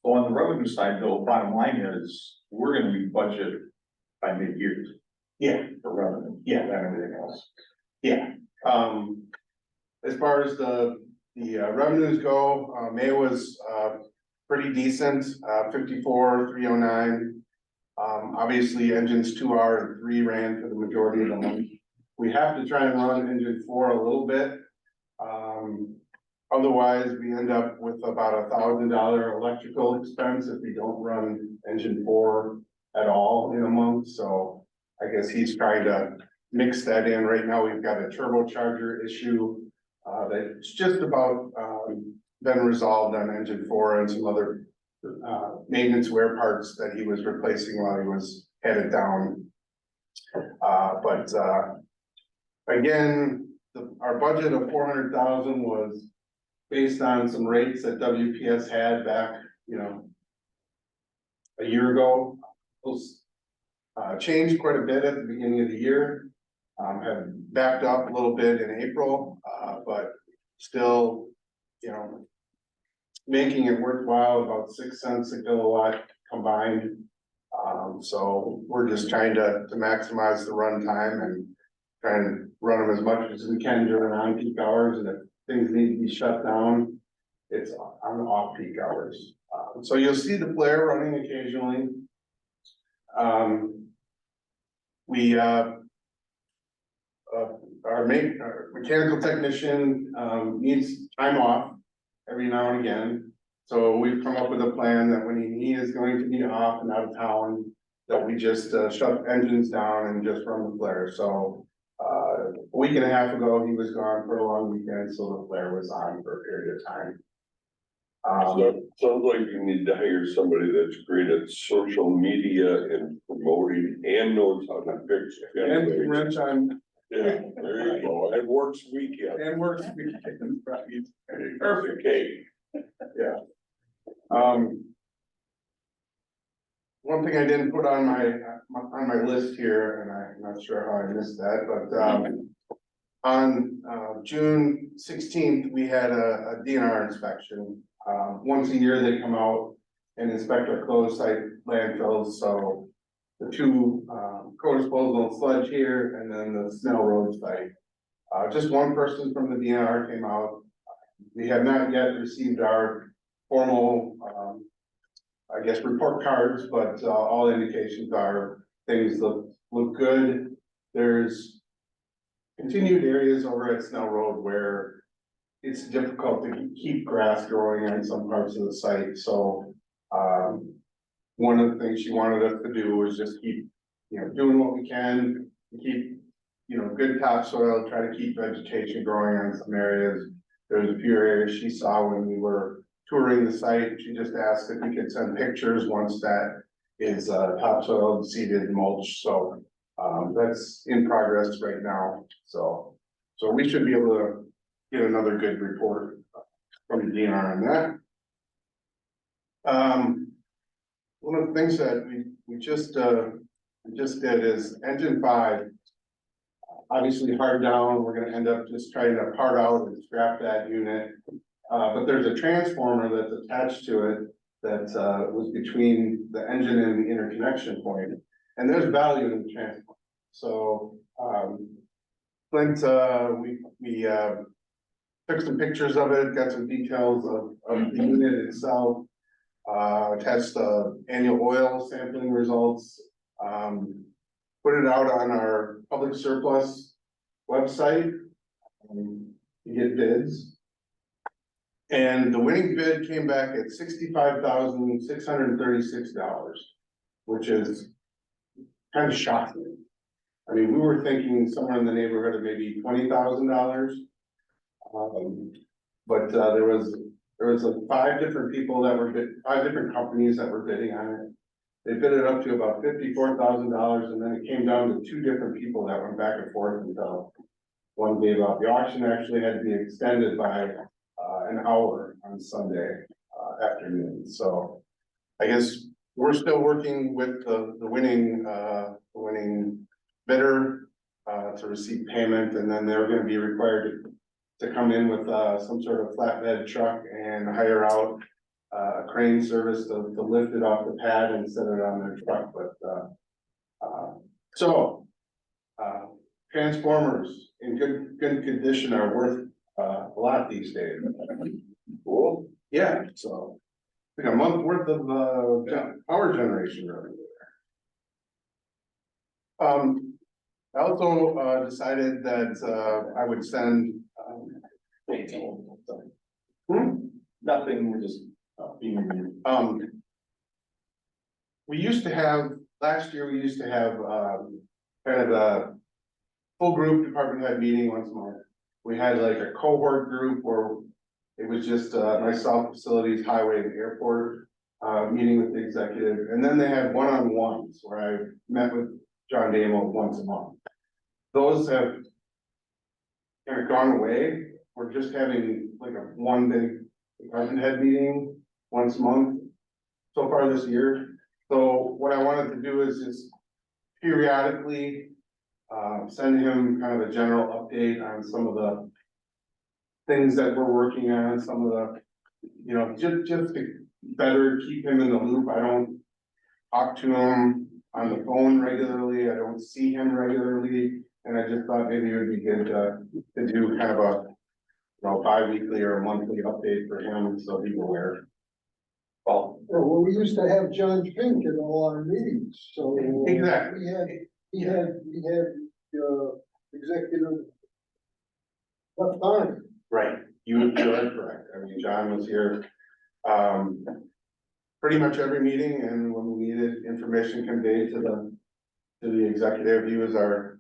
So on the revenue side, though, bottom line is, we're gonna be budget by mid-year Yeah, for revenue. Yeah. And everything else. yeah. As far as the revenues go, May was pretty decent, 54,309. Obviously engines 2R and 3 ran for the majority of the month. We have to try and run engine 4 a little bit. Otherwise, we end up with about $1,000 electrical expense if we don't run engine 4 at all in a month. So I guess he's trying to mix that in. Right now, we've got a turbocharger issue that's just about been resolved on engine 4 and some other maintenance wear parts that he was replacing while he was headed down. But again, our budget of 400,000 was based on some rates that WPS had back, you know, a year ago. Those changed quite a bit at the beginning of the year. Have backed up a little bit in April, but still, you know, making it worthwhile, about 6 cents a kilowatt combined. So we're just trying to maximize the run time and trying to run them as much as we can during on-peak hours, and if things need to be shut down, it's on the off-peak hours. So you'll see the flare running occasionally. Our mechanical technician needs time off every now and again. So we've come up with a plan that when he is going to be off and out of town, that we just shut engines down and just run the flare. So a week and a half ago, he was gone for a long weekend, so the flare was on for a period of time. So, sounds like you need to hire somebody that's great at social media and promoting and knows how to fix it. And wrench on, Yeah, there you go, and works weekend. and works weekend, right? Perfect cake. One thing I didn't put on my list here, and I'm not sure how I missed that, but, on, June 16th, we had a DNR inspection. Once a year, they come out and inspect our closed site landfills, so the two, co-disposal and sludge here, and then the Snell Road site. Just one person from the DNR came out. We have not yet received our formal, I guess, report cards, but all indications are things look good. There's continued areas over at Snell Road where it's difficult to keep grass growing on some parts of the site, so one of the things she wanted us to do was just keep, doing what we can to keep, good topsoil, try to keep vegetation growing on some areas. There's a few areas she saw when we were touring the site. She just asked if we could send pictures once that is topsoil, seeded, mulch. So that's in progress right now. So we should be able to get another good report from the DNR on that. One of the things that we just did is engine 5. Obviously hard down, we're gonna end up just trying to part out and scrap that unit. But there's a transformer that's attached to it that was between the engine and the interconnection point, and there's value in the transformer. So Clint, we took some pictures of it, got some details of the unit itself. Attached the annual oil sampling results. Put it out on our public surplus website to get bids. And the winning bid came back at $65,636, which is kind of shocking. I mean, we were thinking somewhere in the neighborhood of maybe $20,000. But there was like 5 different people that were 5 different companies that were bidding on it. They bid it up to about $54,000, and then it came down to 2 different people that went back and forth until one gave up. The auction actually had to be extended by an hour on Sunday afternoon. So I guess we're still working with the winning bidder to receive payment, and then they're going to be required to come in with some sort of flatbed truck and hire out a crane service to lift it off the pad and set it on their truck. But transformers in good condition are worth a lot these days. Cool. Yeah, so like a month worth of power generation revenue there. I also decided that I would send Nothing, we're just being. We used to have, last year, we used to have kind of a full group department head meeting once a month. We had like a cohort group where it was just myself, facilities, highway, and airport meeting with the executive. And then they had one-on-ones where I met with John Damo once a month. Those have kind of gone away. We're just having like one big department head meeting once a month so far this year. So what I wanted to do is just periodically send him kind of a general update on some of the things that we're working on, some of the, just to better keep him in the loop. I don't talk to him on the phone regularly. I don't see him regularly. And I just thought maybe it would be good to do kind of a bi-weekly or a monthly update for him so he's aware. Well, we used to have John Fink in all our meetings, so. Exactly. We had executive left on. Right, you are correct. I mean, John was here pretty much every meeting, and when we needed information conveyed to the executive, he was our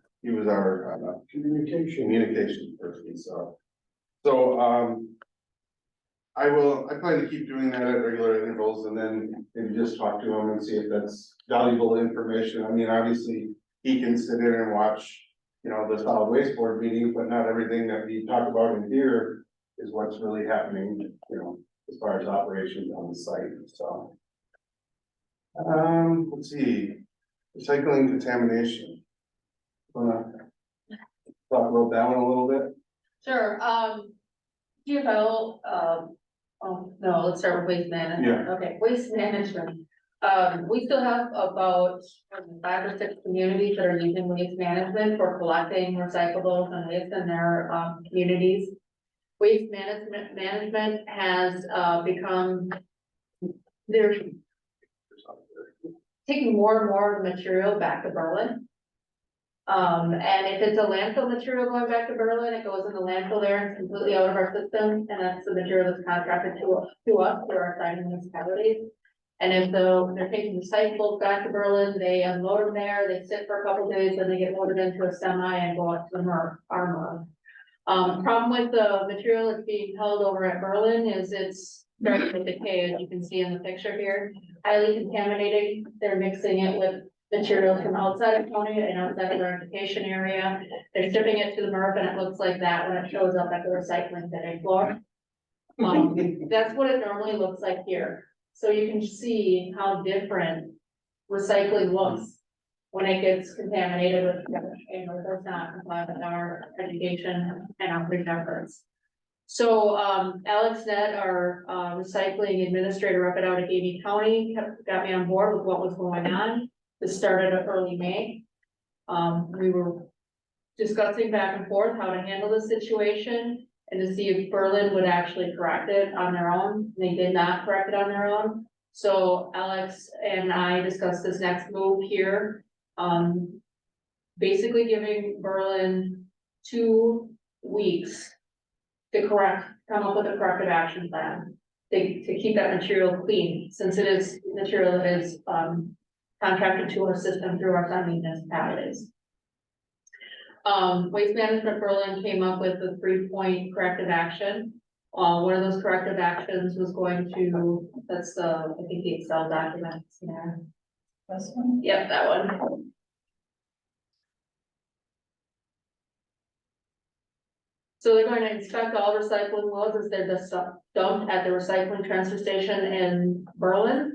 communication person, so. I plan to keep doing that at regular intervals and then maybe just talk to him and see if that's valuable information. I mean, obviously, he can sit in and watch, the solid waste board meeting, but not everything that we talk about in here is what's really happening, as far as operations on the site, so. Let's see, recycling contamination. Thought about that one a little bit. Sure, GFL, oh, no, let's start with waste management. Okay, waste management. We still have about 5 or 6 communities that are using waste management for collecting recyclables and waste in their, communities. Waste management has, become, they're taking more and more of the material back to Berlin. And if it's a landfill material going back to Berlin, it goes in the landfill there and it's completely out of our system, and that's the material that's contracted to us through our signing municipalities. And if they're taking recyclables back to Berlin, they unload them there, they sit for a couple days, then they get loaded into a semi and go out to the MRF, our MRF. Problem with the material that's being held over at Berlin is it's starting to decay, as you can see in the picture here, highly contaminated. They're mixing it with materials from outside of county and outside of our education area. They're shipping it to the MRF and it looks like that when it shows up at the recycling today floor. That's what it normally looks like here. So you can see how different recycling looks when it gets contaminated with chemicals, does not comply with our education and outreach efforts. So, Alex Nett, our, recycling administrator up at Outagamie County, got me on board with what was going on. This started in early May. We were discussing back and forth how to handle the situation and to see if Berlin would actually correct it on their own. They did not correct it on their own. So Alex and I discussed this next move here. Basically giving Berlin 2 weeks to come up with a corrective action plan to keep that material clean, since it is material that is, contracted to our system through our signing municipalities. Waste Management Berlin came up with a 3-point corrective action. One of those corrective actions was going to, that's I think the Excel document. Yeah. This one? Yep, that one. So they're going to inspect all recycling loads as they're just dumped at the recycling transfer station in Berlin.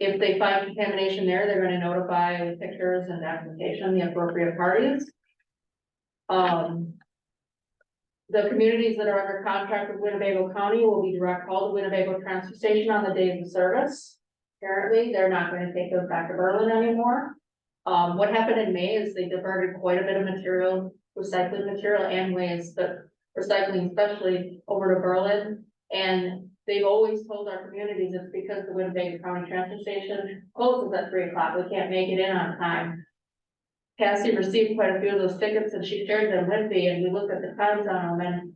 If they find contamination there, they're going to notify with pictures and documentation the appropriate parties. The communities that are under contract with Winnebago County will be direct call to Winnebago transfer station on the days of service. Apparently, they're not going to take those back to Berlin anymore. What happened in May is they diverted quite a bit of material, recycling material and waste, but recycling especially, over to Berlin. And they've always told our communities it's because the Winnebago County transfer station closes at 3 o'clock. We can't make it in on time. Cassie received quite a few of those tickets and she shared them with me, and we looked at the times on them, and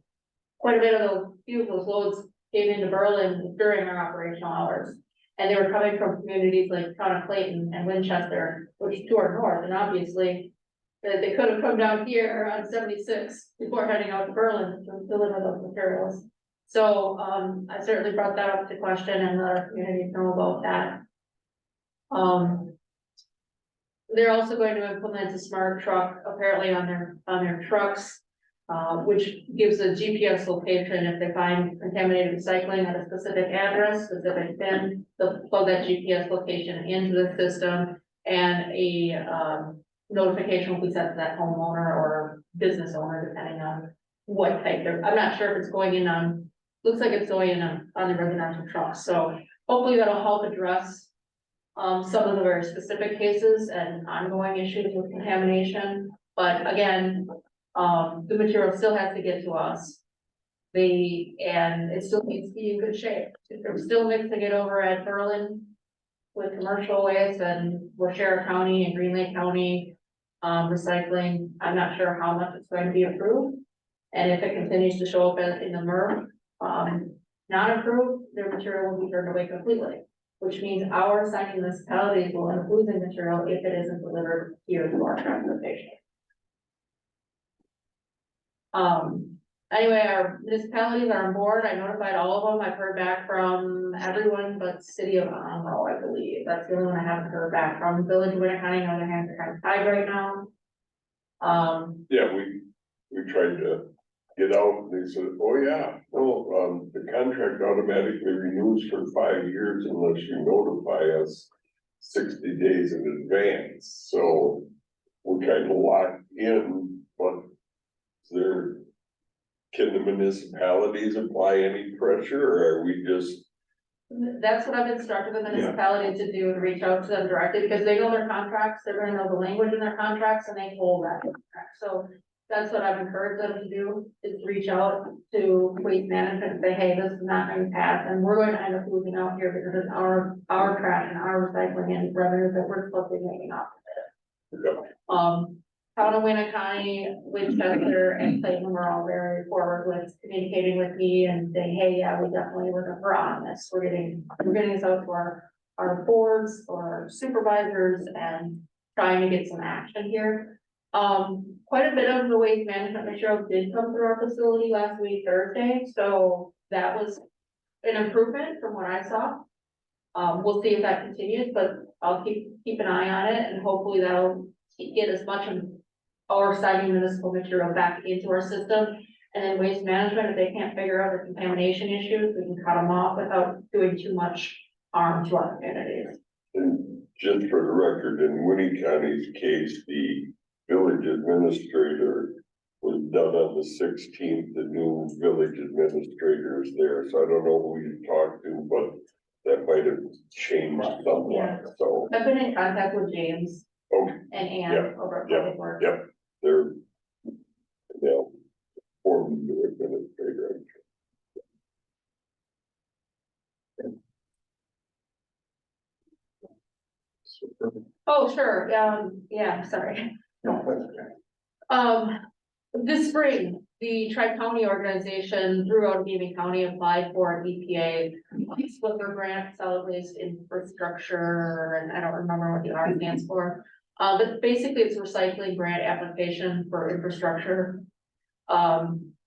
quite a bit of few of those loads came into Berlin during our operational hours. And they were coming from communities like Town of Clayton and Winchester, which is to our north, and obviously they could have come down here on 76 before heading out to Berlin to deliver those materials. So, I certainly brought that up to question and let our community know about that. They're also going to implement a smart truck apparently on their trucks, which gives a GPS location if they find contaminated recycling at a specific address, specific bin. They'll plug that GPS location into the system, and a notification will be sent to that homeowner or business owner, depending on what type they're. I'm not sure if it's going in on. Looks like it's going in on the residential trucks. So hopefully that'll help address some of the very specific cases and ongoing issues with contamination. But again, the material still has to get to us. And it still needs to be in good shape. If they're still mixing it over at Berlin with commercial waste and Washera County and Green Lake County recycling, I'm not sure how much it's going to be approved. And if it continues to show up in the MRF, not approved, their material will be turned away completely. Which means our assigned municipalities will end up losing material if it isn't delivered here to our transfer station. Anyway, our municipalities are on board. I notified all of them. I've heard back from everyone but City of Monroe, I believe. That's the only one I haven't heard back from. Village of Winnebago, on the other hand, are kind of tied right now. Yeah, we tried to get out, and they said, oh yeah, no, the contract automatically renews for 5 years unless you notify us 60 days in advance, so we're kind of locked in, but can the municipalities apply any pressure, or are we just? That's what I've instructed the municipality to do, to reach out to them directly, because they know their contracts, they're gonna know the language in their contracts, and they hold that contract. So that's what I've encouraged them to do, is reach out to waste management and say, hey, this is not going to pass, and we're going to end up losing out here because it's our trash and our recycling and revenues that we're supposed to be making off of it. Town of Winnebago County, Winchester, and Clayton were all very forward with communicating with me and saying, hey, yeah, we're on this. We're getting this out to our boards or supervisors and trying to get some action here. Quite a bit of the waste management material did come through our facility last week, Thursday, so that was an improvement from what I saw. We'll see if that continues, but I'll keep an eye on it, and hopefully that'll get as much of our recycling municipal material back into our system. And then waste management, if they can't figure out the contamination issues, we can cut them off without doing too much harm to our communities. And just for the record, in Winnie County's case, the village administrator was done on the 16th, the new village administrator is there, so I don't know who you talked to, but that might have changed somewhat, Yeah. so. I've been in contact with James Okay, and Ann Yeah, over at yeah, Public Works. yep, they're, they'll form the new administrator. Oh, sure, yeah, sorry. This spring, the Tri-County organization through Outagamie County applied for an EPA Slicker grant, solid waste infrastructure, and I don't remember what the R stands for. But basically it's a recycling grant application for infrastructure.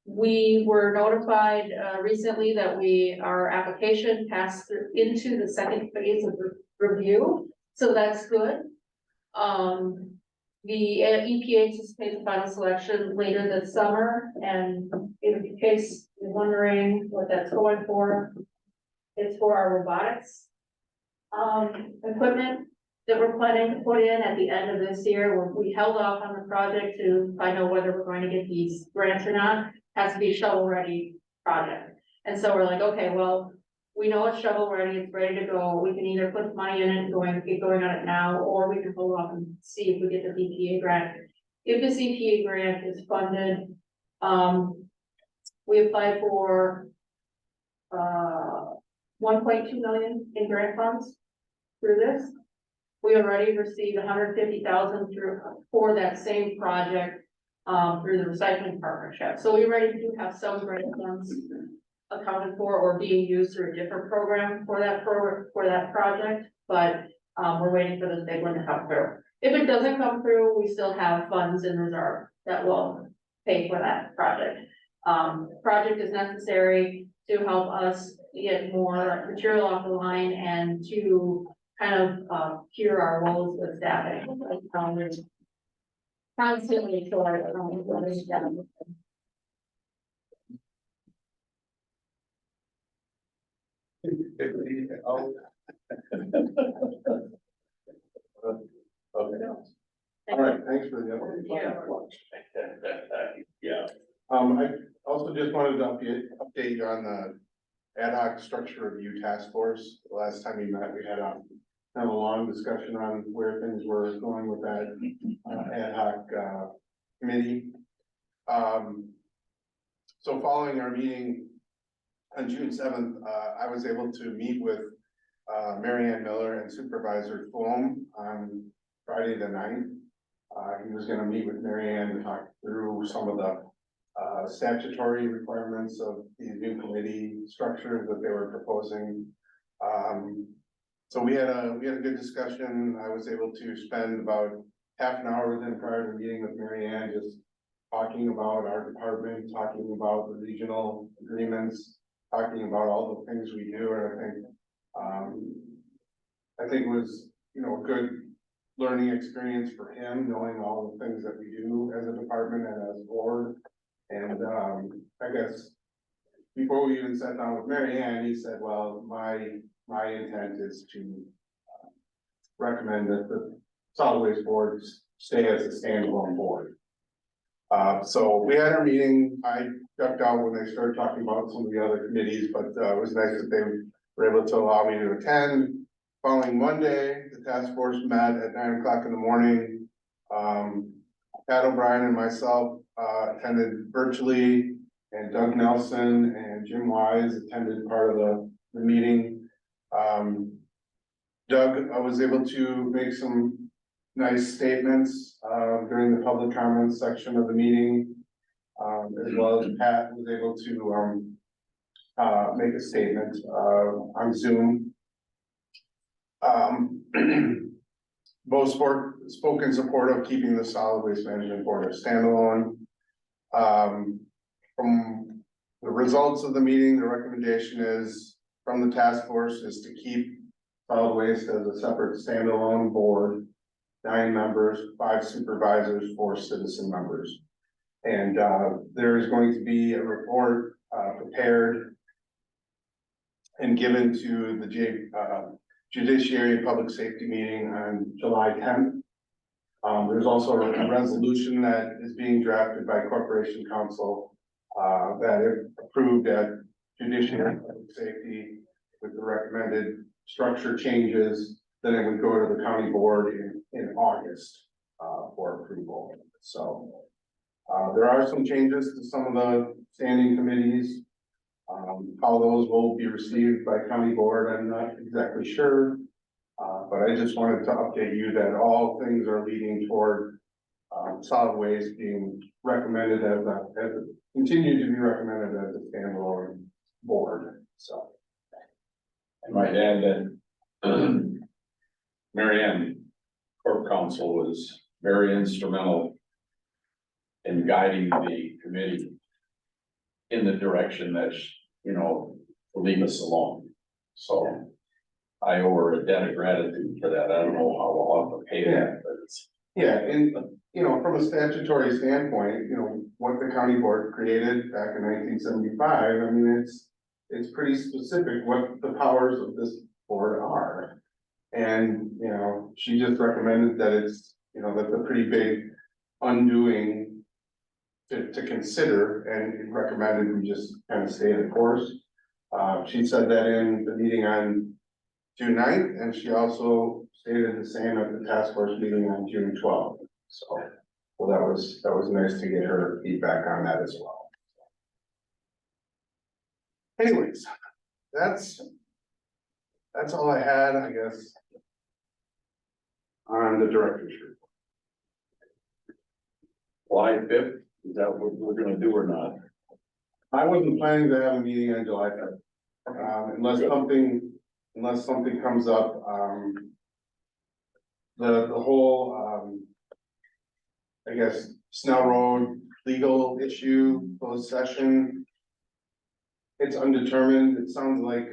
We were notified, recently that our application passed through into the second phase of review, so that's good. The EPA anticipates the final selection later this summer, and in case you're wondering what that's going for, it's for our robotics equipment that we're planning to put in at the end of this year. We held off on the project to find out whether we're going to get these grants or not. Has to be shovel-ready project, and so we're like, okay, well, we know it's shovel-ready, it's ready to go. We can either put money in it and get going on it now, or we can hold off and see if we get the EPA grant. If this EPA grant is funded, we applied for 1.2 million in grant funds through this. We already received 150,000 for that same project through the recycling partnership. So we already do have some grant funds accounted for or being used through a different program for that project, but we're waiting for this big one to come through. If it doesn't come through, we still have funds in reserve that will pay for that project. Project is necessary to help us get more material off the line and to kind of cure our woes with staffing. There's constantly short All right, thanks for the update. Yeah. I also just wanted to update you on the ad hoc structure review task force. The last time we met, we had a kind of a long discussion on where things were going with that ad hoc committee. So following our meeting on June 7th, I was able to meet with Mary Ann Miller and Supervisor Foam on Friday the 9th. He was gonna meet with Mary Ann to talk through some of the statutory requirements of these new committee structures that they were proposing. So we had a good discussion. I was able to spend about half an hour with him prior to the meeting with Mary Ann, just talking about our department, talking about the regional agreements, talking about all the things we do, and I think it was, you know, a good learning experience for him, knowing all the things that we do as a department and as a board. And, I guess before we even sat down with Mary Ann, he said, well, my intent is to recommend that the solid waste board stay as a standalone board. So we had our meeting. I ducked out when they started talking about some of the other committees, but it was nice that they were able to allow me to attend. Following Monday, the task force met at 9 o'clock in the morning. Pat O'Brien and myself attended virtually, and Doug Nelson and Jim Wise attended part of the meeting. Doug, I was able to make some nice statements during the public comments section of the meeting. As well as Pat was able to make a statement on Zoom. Both spoke in support of keeping the solid waste management board a standalone. From the results of the meeting, the recommendation is from the task force is to keep solid waste as a separate standalone board, 9 members, 5 supervisors, 4 citizen members. And there is going to be a report prepared and given to the Judiciary and Public Safety meeting on July 10th. There's also a resolution that is being drafted by Corporation Council that if approved at Judiciary and Public Safety with the recommended structure changes, then it would go to the county board in August for approval. So there are some changes to some of the standing committees. How those will be received by county board, I'm not exactly sure. But I just wanted to update you that all things are leading toward solid waste being recommended as continue to be recommended as a standalone board. So I might add that Mary Ann, Corp Council, was very instrumental in guiding the committee in the direction that, you know, to leave us alone. So I owe her a debt of gratitude for that. I don't know how I'll have to pay that, but it's. yeah, and you know, from a statutory standpoint, you know, what the county board created back in 1975, I mean, it's pretty specific what the powers of this board are. And, you know, she just recommended that it's, you know, that's a pretty big undoing to consider, and recommended we just kind of stay the course. She said that in the meeting on June 9th, and she also stated the same at the task force meeting on June 12th. So, well, that was nice to get her feedback on that as well. Anyways, that's all I had, I guess, on the director's report. July 5th, is that what we're gonna do or not? I wasn't planning to have a meeting on July 5th, unless something comes up. The whole, I guess, Snell Road legal issue, closed session. It's undetermined. It sounds like,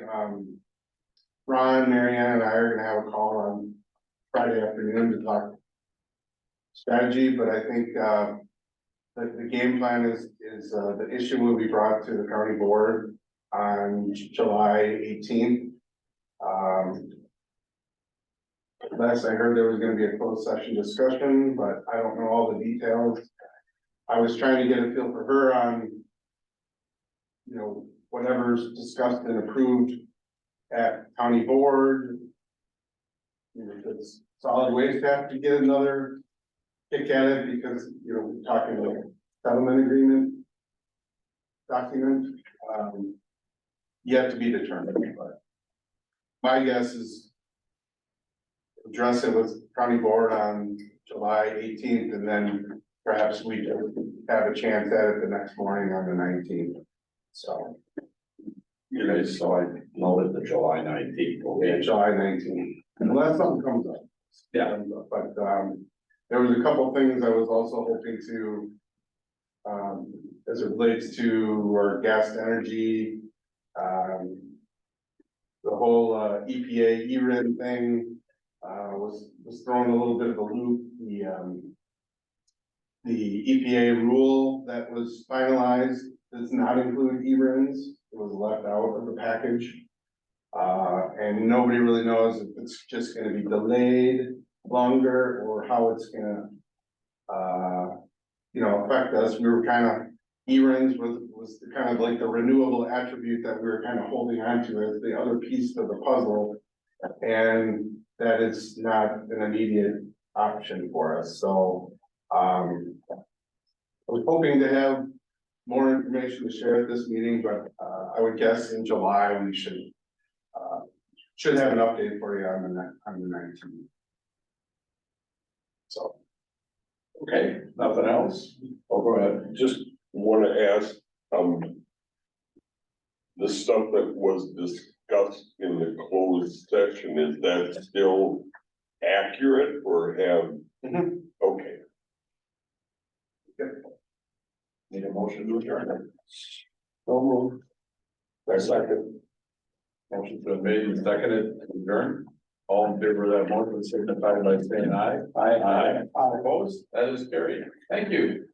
Ron, Mary Ann, and I are gonna have a call on Friday afternoon to talk strategy, but I think, the game plan is the issue will be brought to the county board on July 18th. Last I heard, there was gonna be a closed session discussion, but I don't know all the details. I was trying to get a feel for her on, you know, whatever's discussed and approved at county board. You know, does solid waste have to get another kick at it because, you know, we're talking about settlement agreement document, yet to be determined, but my guess is address it with county board on July 18th, and then perhaps we have a chance at it the next morning on the 19th. So, Okay, so I noted the July 19th. yeah, July 19th, unless something comes up. Yeah. But, there was a couple things I was also hoping to, as it relates to our gas to energy, the whole, EPA E-RIN thing, was thrown a little bit of a loop. The EPA rule that was finalized does not include E-RINs. It was left out of the package. And nobody really knows if it's just gonna be delayed longer or how it's gonna, affect us. We were kind of, E-RINs was kind of like the renewable attribute that we were kind of holding on to as the other piece of the puzzle. And that is not an immediate option for us, so, I was hoping to have more information to share at this meeting, but, I would guess in July we should have an update for you on the 19th. So. Okay, nothing else? Oh, go ahead. Just wanna ask, the stuff that was discussed in the closed session, is that still accurate or have? Mhm. Okay. Need a motion to adjourn. So moved. Second. Motion's been made and seconded to adjourn. All in favor of that motion, signify by saying aye. Aye. Opposed? That is carried. Thank you.